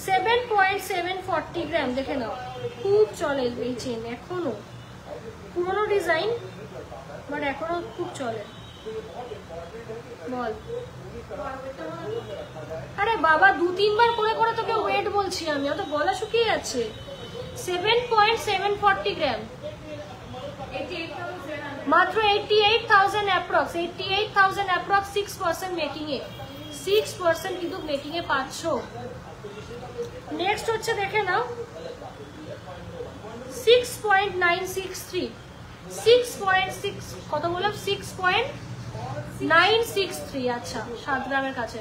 7.740 গ্রাম, দেখে নাও খুব চলে এই চেন, এখনো পুরোনো ডিজাইন বাট এখনো খুব চলে। বল আরে বাবা, 2-3 বার করে তোকে ওয়েট বলছি আমি, অত গলা শুকিয়ে যাচ্ছে। 7.740 গ্রাম, মাত্র 88,000 অ্যাপ্রক্স, 88,000 অ্যাপ্রক্স, 6% মেকিং এ, 6% কিন্তু মেকিং এ পাচ্ছ। নেক্সট হচ্ছে দেখে নাও 6.963, 6.6 কত বললাম, 6.963, আচ্ছা 7 গ্রামের কাছে,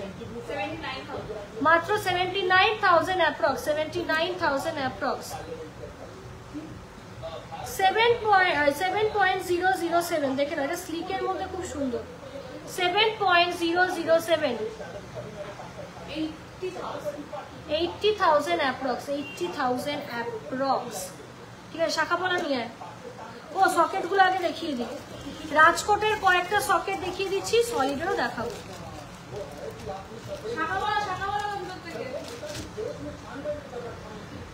মাত্র 79,000 অ্যাপ্রক্স, 79,000 অ্যাপ্রক্স। 7.007, দেখে না এটা স্লিকের মধ্যে খুব সুন্দর, 7.007, 80,000 অ্যাপ্রক্স, 80,000 অ্যাপ্রক্স, ঠিক আছে। শাখা পলা নিয়ে ও সকেট গুলো আগে দেখিয়ে দিই, রাজকোটের কয়েকটা সকেট দেখিয়ে দিচ্ছি, সলিডেরও দেখাবো।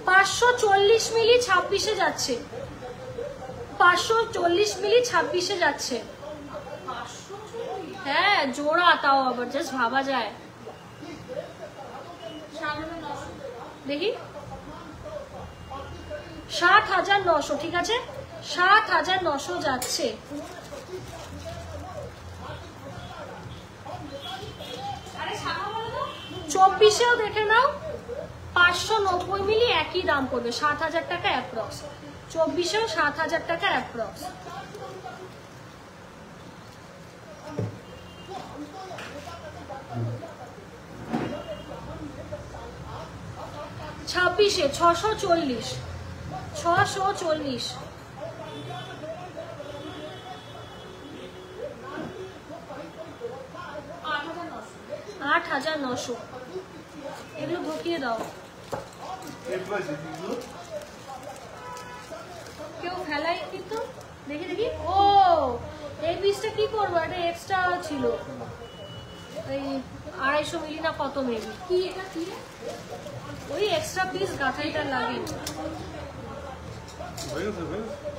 540 মিলি 26-এ যাচ্ছে, 540 মিলি 26-এ যাচ্ছে, হ্যাঁ জোড়া, তাও আবার জাস্ট ভাবা যায়। দেখি 7,900, ঠিক আছে, 7,900 যাচ্ছে। 24-এও দেখে নাও, 590 মিলি একই দাম পড়বে, 7,000 টাকা অ্যাপ্রক্স। 24-এও 7,000 টাকা অ্যাপ্রক্স। 26-এ 640, 640, 8,900। এগুলো ঢুকিয়ে দাও, কেউ ফেলাই কিন্তু দেখি দেখি। ও এই পিসটা কি করবো, এটা এক্সট্রা ছিল, এই 250 মিলি না কত মেবি, কি এটা কি ওই এক্সট্রা পিস গাঁথাইটা লাগে।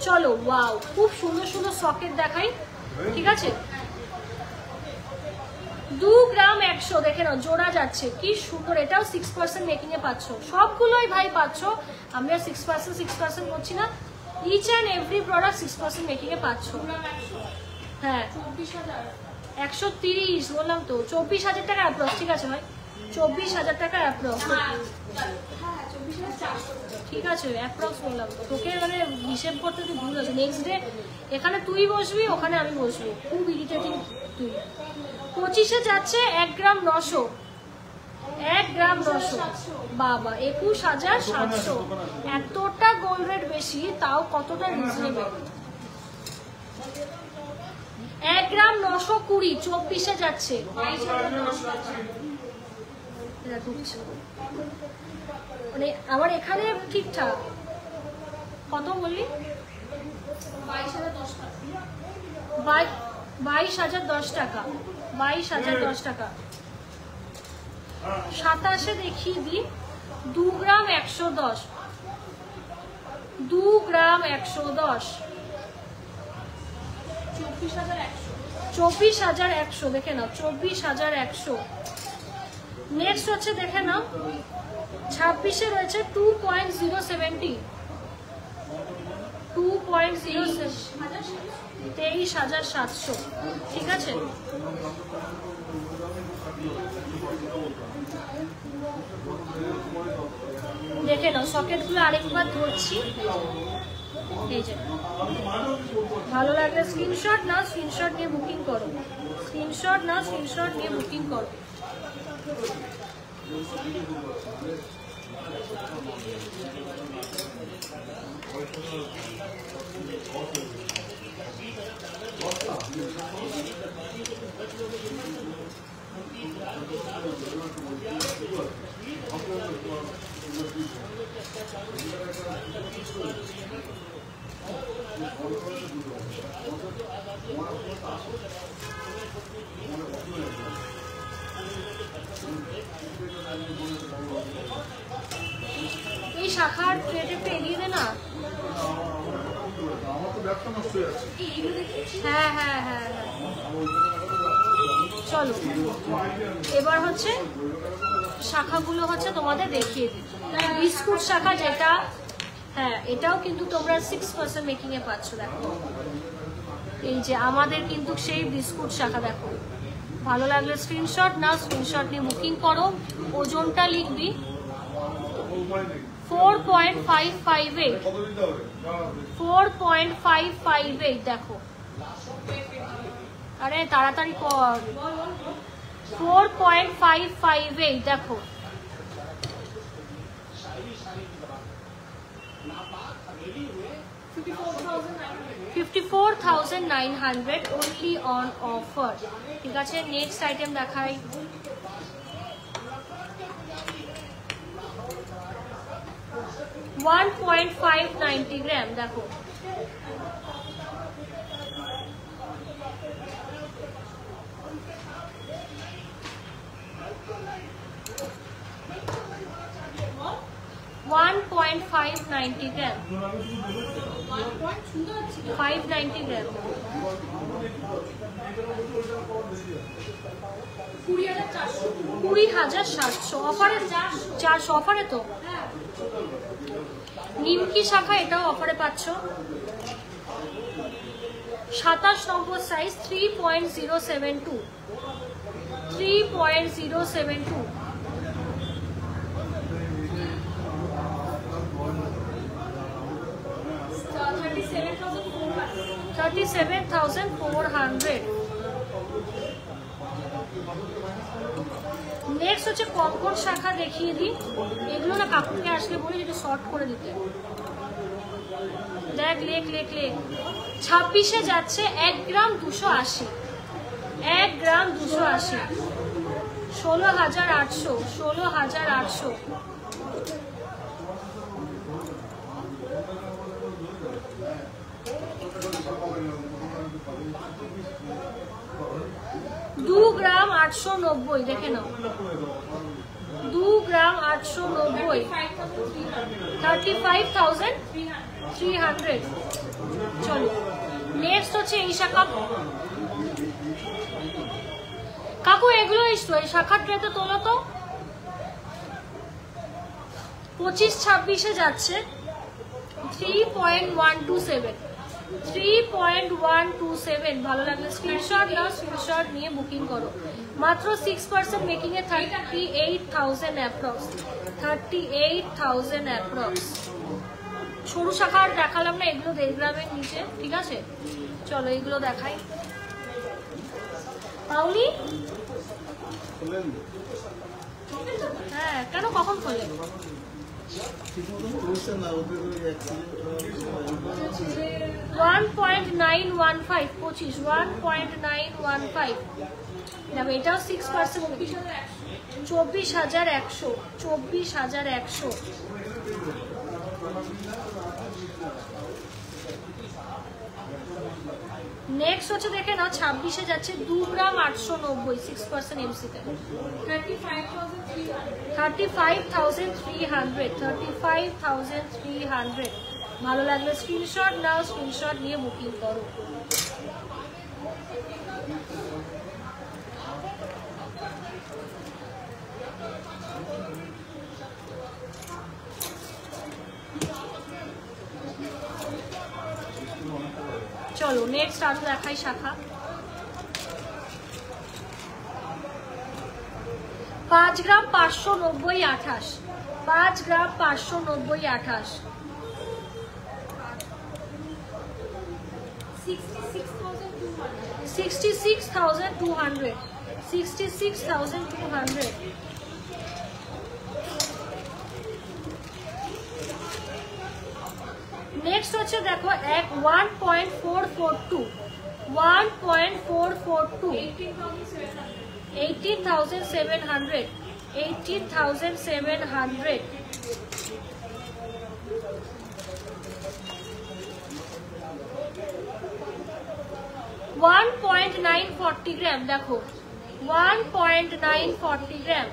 চলো ওয়াও, খুব সুন্দর সুন্দর সকেট দেখাই, ঠিক আছে। 2 গ্রাম 100 দেখে নাও, জোড়া যাচ্ছে, কি সুন্দর। এটাও 6% মেকিং এ পাচ্ছ, সবগুলোই ভাই পাচ্ছ। আমরা 6% করছি না, each and every product 6% making এ পাচ্ছ। হ্যাঁ 130 বললাম তো, 24,000 টাকা অ্যাপ্রক্স, ঠিক আছে ভাই, 24,000 টাকা অ্যাপ্রক্স, ঠিক আছে অ্যাপ্রক্স বললাম তো তোকে, মানে হিসেব করতে তুই ভুল আছে। নেক্সট ডে এখানে তুই বসবি, ওখানে আমি বসবো, খুব ইরিটেটিং তুই। 25-এ যাচ্ছে 1 গ্রাম 900, 1 গ্রাম 900, বাবা 21,700। এতটা গোল্ড রেট বেশি, তাও কতটা রিজনেবল। 1 গ্রাম 920, 24-এ যাচ্ছে। মানে আমার এখানে ঠিকঠাক কত বলি, 22,010 টাকা, 22,010 টাকা। 27-এ দেখিয়ে দিই, 2 গ্রাম 110, 2 গ্রাম 110, 24,100 দেখে নাও, 24,100। নেক্সট হচ্ছে দেখে নাও, 26-এ রয়েছে 2.070, 23,700, ঠিক আছে। দেখে নাও সকেটগুলো আরেকবার ধরছি, এই যে ভালো লাগলে স্ক্রিনশট নাও, স্ক্রিনশট নিয়ে বুকিং করো, স্ক্রিনশট নাও, স্ক্রিনশট নিয়ে বুকিং করো। এই শাখার ট্রেডে এগিয়ে দে না। হ্যাঁ হ্যাঁ হ্যাঁ হ্যাঁ, চলো এবার হচ্ছে শাখাগুলো হচ্ছে তোমাদের দেখিয়ে দিই। বিস্কুট শাখা যেটা, হ্যাঁ এটাও কিন্তু তোমরা 6% মেকিং এ পাচ্ছ। দেখো এই যে আমাদের কিন্তু সেই বিস্কুট শাখা, দেখো ভালো লাগলে স্ক্রিনশট নাও, স্ক্রিনশট নিয়ে বুকিং করো। ওজনটা লিখবি 4.558, 4.558, দেখো আরে তাড়াতাড়ি কর, 4.558 দেখো। $54,900 only on offer, ঠিক আছে। নেক্সট আইটেম দেখাই, $1.590 গ্রাম, দেখো $1.590 গ্রাম, 590 গ্রাম, 20,700 অফারে, 400 অফারে তো। নিমকি শাখা এটাও অফারে পাচ্ছ, 27 নম্বর সাইজ, 3.072, 3.072, 37,400। নেক্সট হচ্ছে কঙ্কন শাখা দেখিয়ে দিই। এগুলো না কাকুকে আসলে বলি একটু শর্ট করে দিতে। দেখ লেখ লেখ লেখ, 26-এ যাচ্ছে 1 গ্রাম 280, 1 গ্রাম 280, 16,800, 16,800। दो ग्राम 890 देखे नाओ, 2 ग्राम 890, 35,300। चलो नेक्स्ट হচ্ছে এই শাখা। কাকু এগুলো ইস্তো এই শাখার ট্রেতে তোলো তো। 25-26 যাচ্ছে 3.127, 3.127। ভালো লাগলে স্ক্রিনশট নাও, স্ক্রিনশট নিয়ে বুকিং করো। মাত্র 6% মেকিং এ 38,000 অ্যাপ্রক্স, 38,000 অ্যাপ্রক্স। সরু শাখার দেখালাম না, এগুলো 1.5 গ্রামের নিচে, ঠিক আছে। চলো এগুলো দেখাই। পাউলি হ্যাঁ কেন কখন খোলে? 1.915, 25, 1.915। দেখো এটাও 6%, 24,100, 24,100। নেক্সট হচ্ছে দেখে নাও 26 যাচ্ছে 2 গ্রাম 890, 6% এমসিতে 35,300, 35,300। ভালো লাগলে স্ক্রিনশট নাও, স্ক্রিনশট নিয়ে বুকিং করো। চলো নেক্সট আরো দেখাই শাখা। 5 গ্রাম 590, 28, 5 গ্রাম 590, 28। 66,200, 66,200। নেক্সট হচ্ছে দেখো 1.442, 1.442, 18,700, 18,700। वन 1.940 গ্রাম দেখো, 1.940 গ্রাম,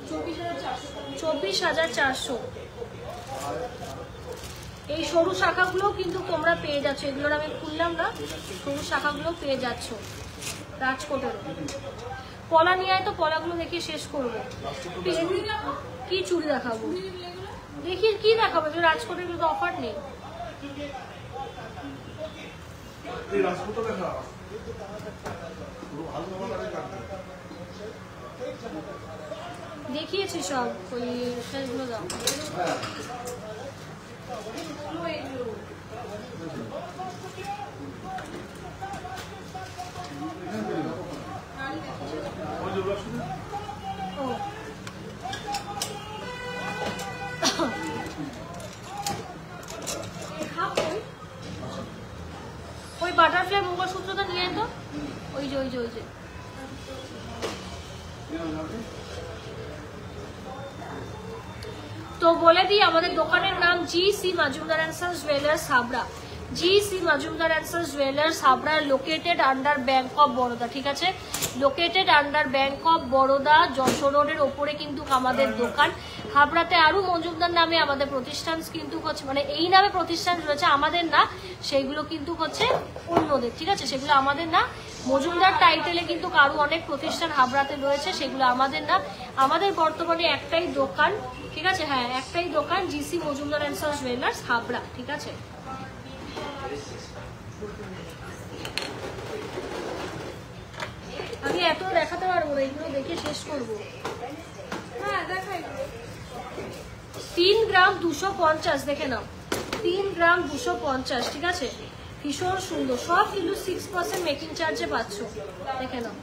24,400। এই সরু শাখাগুলো কিন্তু তোমরা পেয়ে যাচ্ছ, এগুলোর আমি খুললাম না, সরু শাখাগুলো পেয়ে যাচ্ছ রাজকোটের। পলা নিয়ে আয় তো, পলাগুলো দেখিয়ে শেষ করবো। কি চুড়ি দেখাবো, দেখি কি দেখাবো, রাজকোটের কিন্তু অফার নেই। দেখিয়েছি সব, ওই সেগুলো দাও। ওই বাটারফ্লাই মঙ্গলসূত্রটা নিয়ে তো, ওই যে ওই যে ওই যে। তো বলে দিই আমাদের দোকানের নাম GC Majumdar and sons jewellers Habra. GC Majumdar and sons jewellers Habra, located under bank of Baroda, ঠিক আছে, located under bank of Baroda, Jessore রোডের ওপরে কিন্তু আমাদের দোকান। হাবড়াতে আরো মজুমদার নামে আমাদের প্রতিষ্ঠান কিন্তু হচ্ছে, মানে এই নামে প্রতিষ্ঠান রয়েছে, আমাদের না, সেগুলো কিন্তু হচ্ছে অন্যদের, ঠিক আছে, সেগুলো আমাদের না। মজুমদার টাইটেলে কিন্তু আরো অনেক প্রতিষ্ঠান হাবড়াতে রয়েছে, সেগুলো আমাদের না। আমাদের বর্তমানে একটাই দোকান, ঠিক আছে, হ্যাঁ একটাই দোকান, GC Majumdar and sons jewellers Habra, ঠিক আছে। আমি এত দেখাতে পারবো না, এগুলো দেখে শেষ করবো। হ্যাঁ দেখাই। 3 গ্রাম 250 দেখে নাও, 3 গ্রাম 250, ঠিক আছে, ভীষণ সুন্দর, সব কিন্তু 6% মেকিং চার্জে পাচ্ছ, দেখে নাও।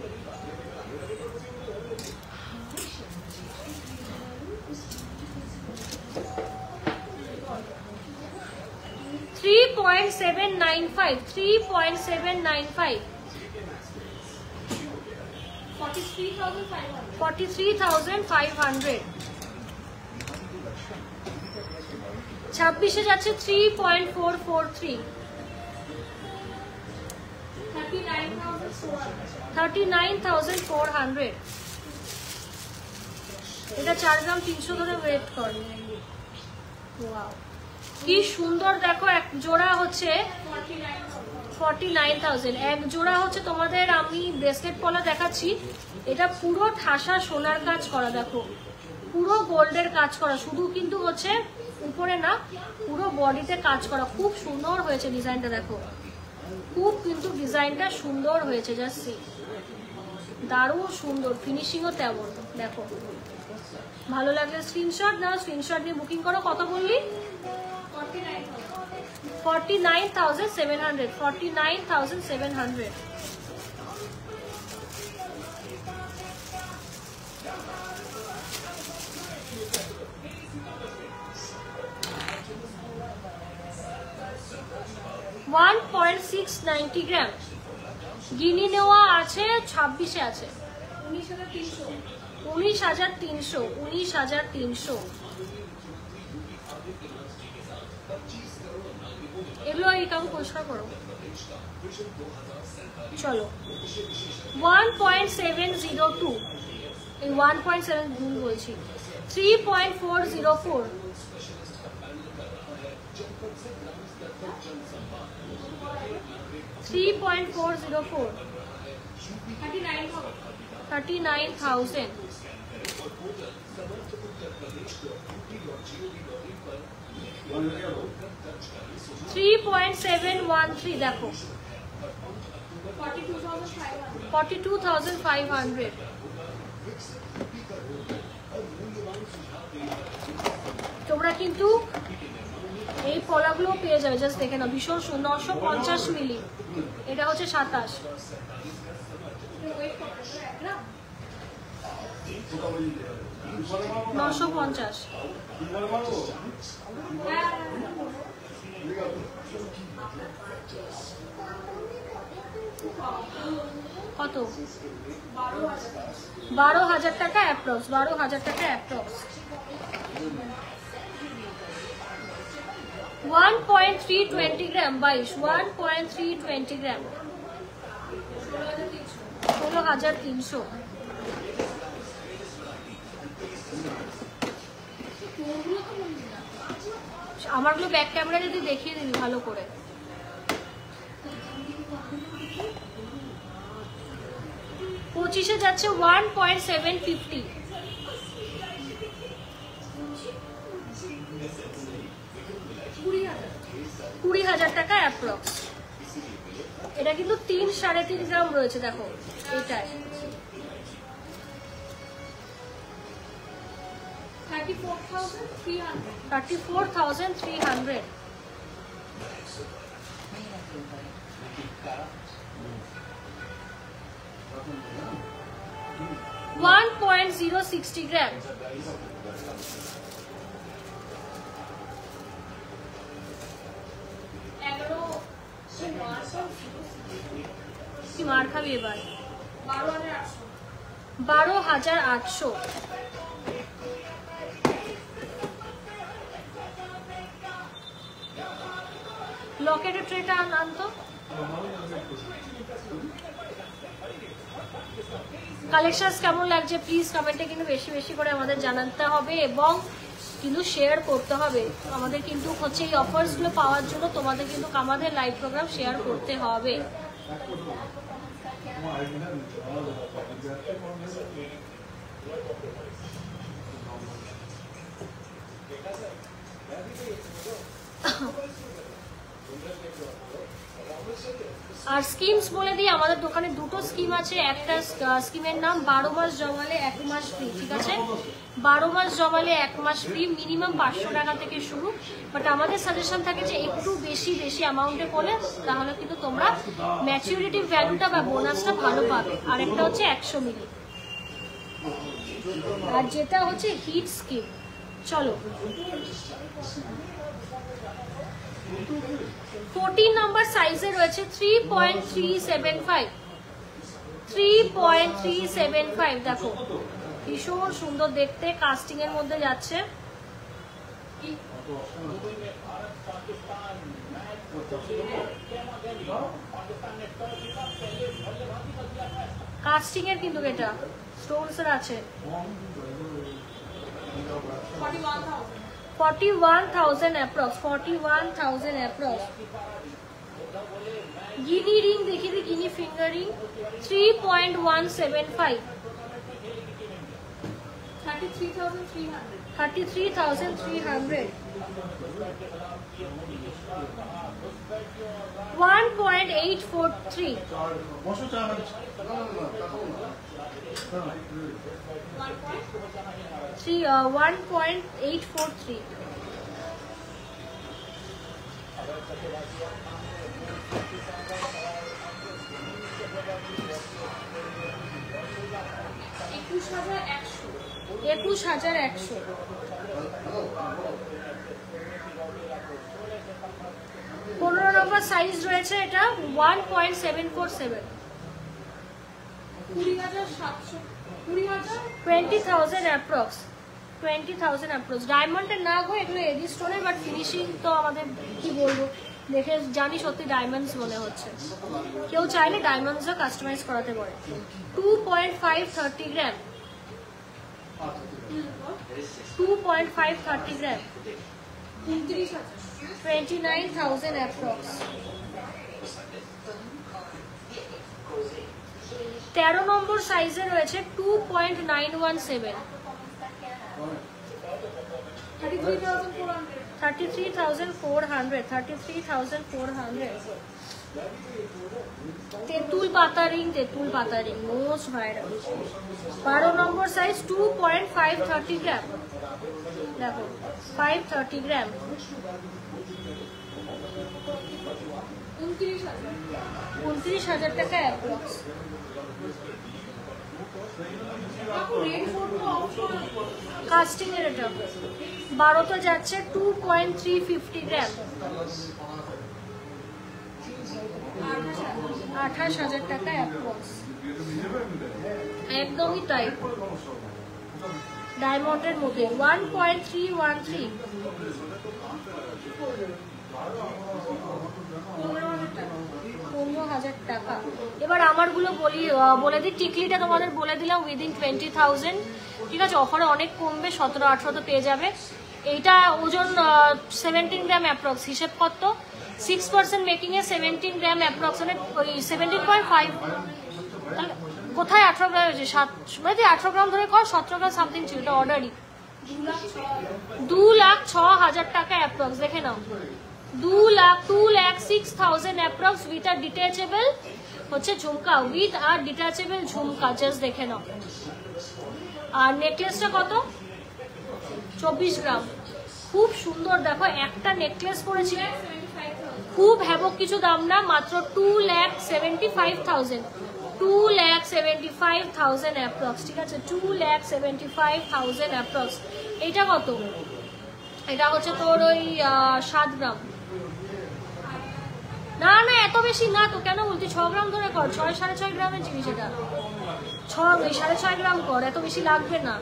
$3.795, $3.795। 43,500 26-এ যাচ্ছে 3.443 39,400 এটা 4 গ্রাম 300 ধরে ওয়েট করে। ওয়াও কি সুন্দর দেখো, এক জোড়া হচ্ছে 49,000, এক জোড়া হচ্ছে তোমাদের। আমি ব্রেসলেট পলা দেখাচ্ছি, এটা পুরো ঠাসা সোনার কাজ করা, দেখো পুরো গোল্ডের কাজ করা, শুধু কিন্তু হচ্ছে উপরে না, পুরো বডিতে কাজ করা, খুব সুন্দর হয়েছে ডিজাইনটা। দেখো খুব কিন্তু ডিজাইনটা সুন্দর হয়েছে, জাস্ট দারুণ সুন্দর, ফিনিশিংও তেমন। দেখো ভালো লাগলে স্ক্রিনশট নাও, স্ক্রিনশট নিয়ে বুকিং করো। কত বললি? 49,700 49,700 1.690 গ্রাম। গিনি নেওয়া আছে 26-এ আছে 19,300 এগুলো এই কাম পরিষ্কার করো। চলো 1.702, এই 1.7 ভুল বলছি, 3.404 3.404 39,000 3.713 দেখো 42,500 তোমরা কিন্তু এই পলাগুলো পেয়ে যাবে, জাস্ট দেখে নাও, ভীষণ সুন্দর। 950 মিলি, এটা হচ্ছে 27। কত? 12,000 টাকা অ্যাপ্রক্স, 12,000 টাকা অ্যাপ্রক্স। 1.320 গ্রাম 22, 1.320 গ্রাম 16,300। আমারগুলো ব্যাক ক্যামেরা যদি দেখিয়ে দিবি ভালো করে। পঁচিশে যাচ্ছে 1.750, 20,000 টাকা অ্যাপ্রক্স। এটা কিন্তু 3-3.5 গ্রাম রয়েছে, দেখো এটাই 34,300। 1.060 গ্রাম, কি মার খাবি এবার। 12,800। লকেটের ট্রেটা আনতো। কালেকশন কেমন লাগছে প্লিজ কমেন্টে কিন্তু বেশি বেশি করে আমাদের জানাতে হবে এবং কিন্তু শেয়ার করতে হবে। আমাদের কিন্তু হচ্ছে এই অফার্সগুলো পাওয়ার জন্য তোমাদের কিন্তু আমাদের লাইভ প্রোগ্রাম শেয়ার করতে হবে। আর স্কিমস বলে দিই, আমাদের দোকানে দুটো স্কিম আছে। একটা স্কিমের নাম 12 মাস জমালে 1 মাস ফ্রি, ঠিক আছে? 12 মাস জমালে 1 মাস ফ্রি, মিনিমাম 500 টাকা থেকে শুরু। বাট আমাদের সাজেশন থাকে যে একটু বেশি অ্যামাউন্টে করলে তাহলে কিন্তু তোমরা ম্যাচুরিটি ভ্যালুটা বা বোনাসটা ভালো পাবে। আর একটা হচ্ছে 100 মিলি, আর যেটা হচ্ছে হিট স্কিম। চলো 14 নম্বর সাইজে রয়েছে 3.375, 3.375 দেখো ভীষণ সুন্দর দেখতে, কাস্টিং এর মধ্যে যাচ্ছে। কাস্টিং এর কিন্তু এটা স্টোনস এর আছে। 41,000 অ্যাপ্রক্স, 41,000 অ্যাপ্রক্স। গিনি রিং দেখি দি, গিনি ফিঙ্গার রিং 3.175, 33,300, 1.843, 1.843। একুশ হাজার 100। পনেরো নম্বর সাইজ রয়েছে এটা 1.747, 20,000 অ্যাপ্রক্স, 20,000 অ্যাপ্রক্স। ডায়মন্ডের না গো, এগুলো এডি স্টোনের, বাট ফিনিশিং তো আমাদের কি বলবো, দেখে জানি সত্যি ডায়মন্ডস মনে হচ্ছে। কেউ চাইলে ডায়মন্ডসও কাস্টমাইজ করাতে পারে। 2.530 গ্রাম, 2.530 গ্রাম, 29,000 অ্যাপ্রক্স। 13 নম্বর সাইজে রয়েছে 2.917, 33,400, 33,400। তেঁতুল পাতা রিং, তেঁতুল পাতা রিং মোস্ট ভাইরাল। 12 নম্বর সাইজ 2.530 গ্রাম, দেখো 530 গ্রাম, 29,000 টাকা অ্যাপ্রক্স। কাস্টিং এর এটা 12টা যাচ্ছে 2.350 গ্রাম, 28,000 টাকা অ্যাপ্রক্স। একদমই তাই, ডায়মন্ডের মধ্যে 1.313, 15,000 টাকা। এবার আমারগুলো বলে দিই, টিকলিটা তোমাদের বলে দিলাম উইদিন 20,000, ঠিক আছে। অফারে অনেক কমবে, 17-18 তো পেয়ে যাবে। এইটা ওজন 17 গ্রাম অ্যাপ্রক্স, হিসেব কত 6% মেকিং এ 17 গ্রাম অ্যাপ্রক্স, মানে ওই 17.5, কোথায় 18 গ্রাম হয়েছে, 18 গ্রাম ধরে কর, 17 গ্রাম সামথিং ছিল, এটা অর্ডারই। 2,06,000 টাকা অ্যাপ্রক্স, দেখে নাও 2,06,000 অ্যাপ্রক্স উইথ আর ডিটাচেবল হচ্ছে ঝুমকা, উইথ আর ডিটাচেবল ঝুমকা, জাস্ট দেখে নাও। আর নেকলেসটা কত, 24 গ্রাম, খুব সুন্দর। দেখো একটা নেকলেস পরেছি, খুব হ্যাবক কিছু দাম না, মাত্র 2,75,000, 2,75,000 অ্যাপ্রক্স, ঠিক আছে, 2,75,000 অ্যাপ্রক্স। এইটা কত, এটা হচ্ছে তোর ওই 7 গ্রাম, না না এত বেশি না তো, কেন বলছি 6 গ্রাম ধরে কর, 6-6.5 গ্রামের জিনিস এটা, 6.5 গ্রাম কর, এত বেশি লাগবে না।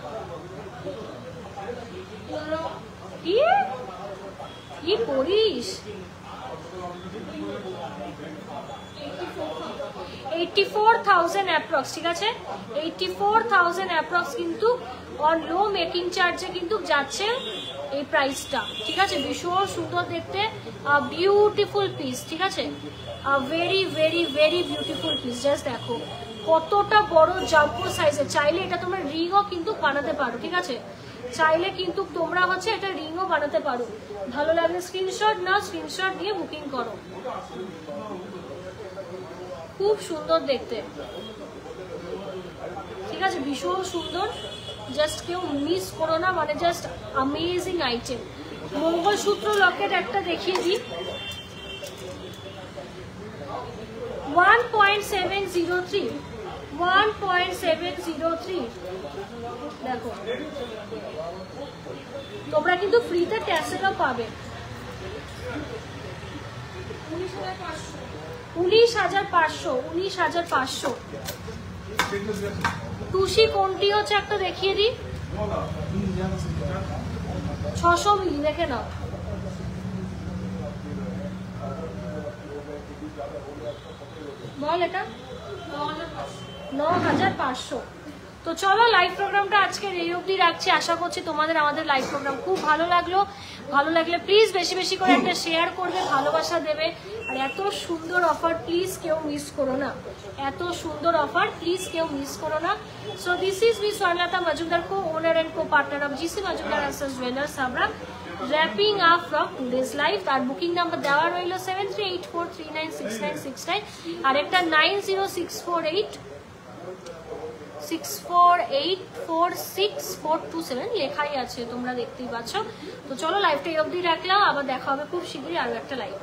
কি করিস, 84,000 অ্যাপ্রক্স, ঠিক আছে, 84,000 অ্যাপ্রক্স কিন্তু অন লো মেকিং চার্জে কিন্তু যাচ্ছে এই প্রাইসটা, ঠিক আছে। ভীষণ সুন্দর দেখতে, বিউটিফুল পিস, ঠিক আছে, very very very beautiful piece. Just দেখো কতটা বড় জাম্বো সাইজের, চাইলে এটা তোমরা রিংও কিন্তু বানাতে পারো, ঠিক আছে, চাইলে কিন্তু তোমরা হচ্ছে এটা রিংও বানাতে পারো। ভালো লাগলে স্ক্রিনশট নাও, স্ক্রিনশট দিয়ে বুকিং করো। খুব সুন্দর দেখতে, ঠিক আছে, ভীষণ সুন্দর, জাস্ট কেউ মিস করো না, মানে just amazing item. Mangalsutra Locket একটা দেখিয়ে দিই, 1.703, 1.703, দেখো তোমরা কিন্তু ফ্রিতে ট্যাসেলও পাবে। 19,500, 19,500, টুসি কোনটি হচ্ছে একটা দেখিয়ে দিই। 600 মিলি দেখে নাও। বল এটা 9500। তো চলো লাইভ প্রোগ্রামটা আজকে এই অবধি রাখছি। আশা করছি তোমাদের আমাদের লাইভ প্রোগ্রাম খুব ভালো লাগলো। ভালো লাগলে প্লিজ বেশি বেশি করে একটা শেয়ার করবে, ভালোবাসা দেবে। আর এত সুন্দর অফার প্লিজ কেউ মিস করো না, এত সুন্দর অফার প্লিজ কেউ মিস করো না। So this is me Swarnalata Majumdar, co owner and co partner of GC Majumdar and sons jewellers Habra, wrapping up from today's live। তার বুকিং নাম্বার দেওয়া রইল 7384396969 আর একটা 9064846427 লেখাই আছে, তোমরা দেখতেই পাচ্ছ। তো চলো লাইভটা এই অবধি রাখলাম, আবার দেখা হবে খুব শীঘ্রই আরো একটা লাইভ।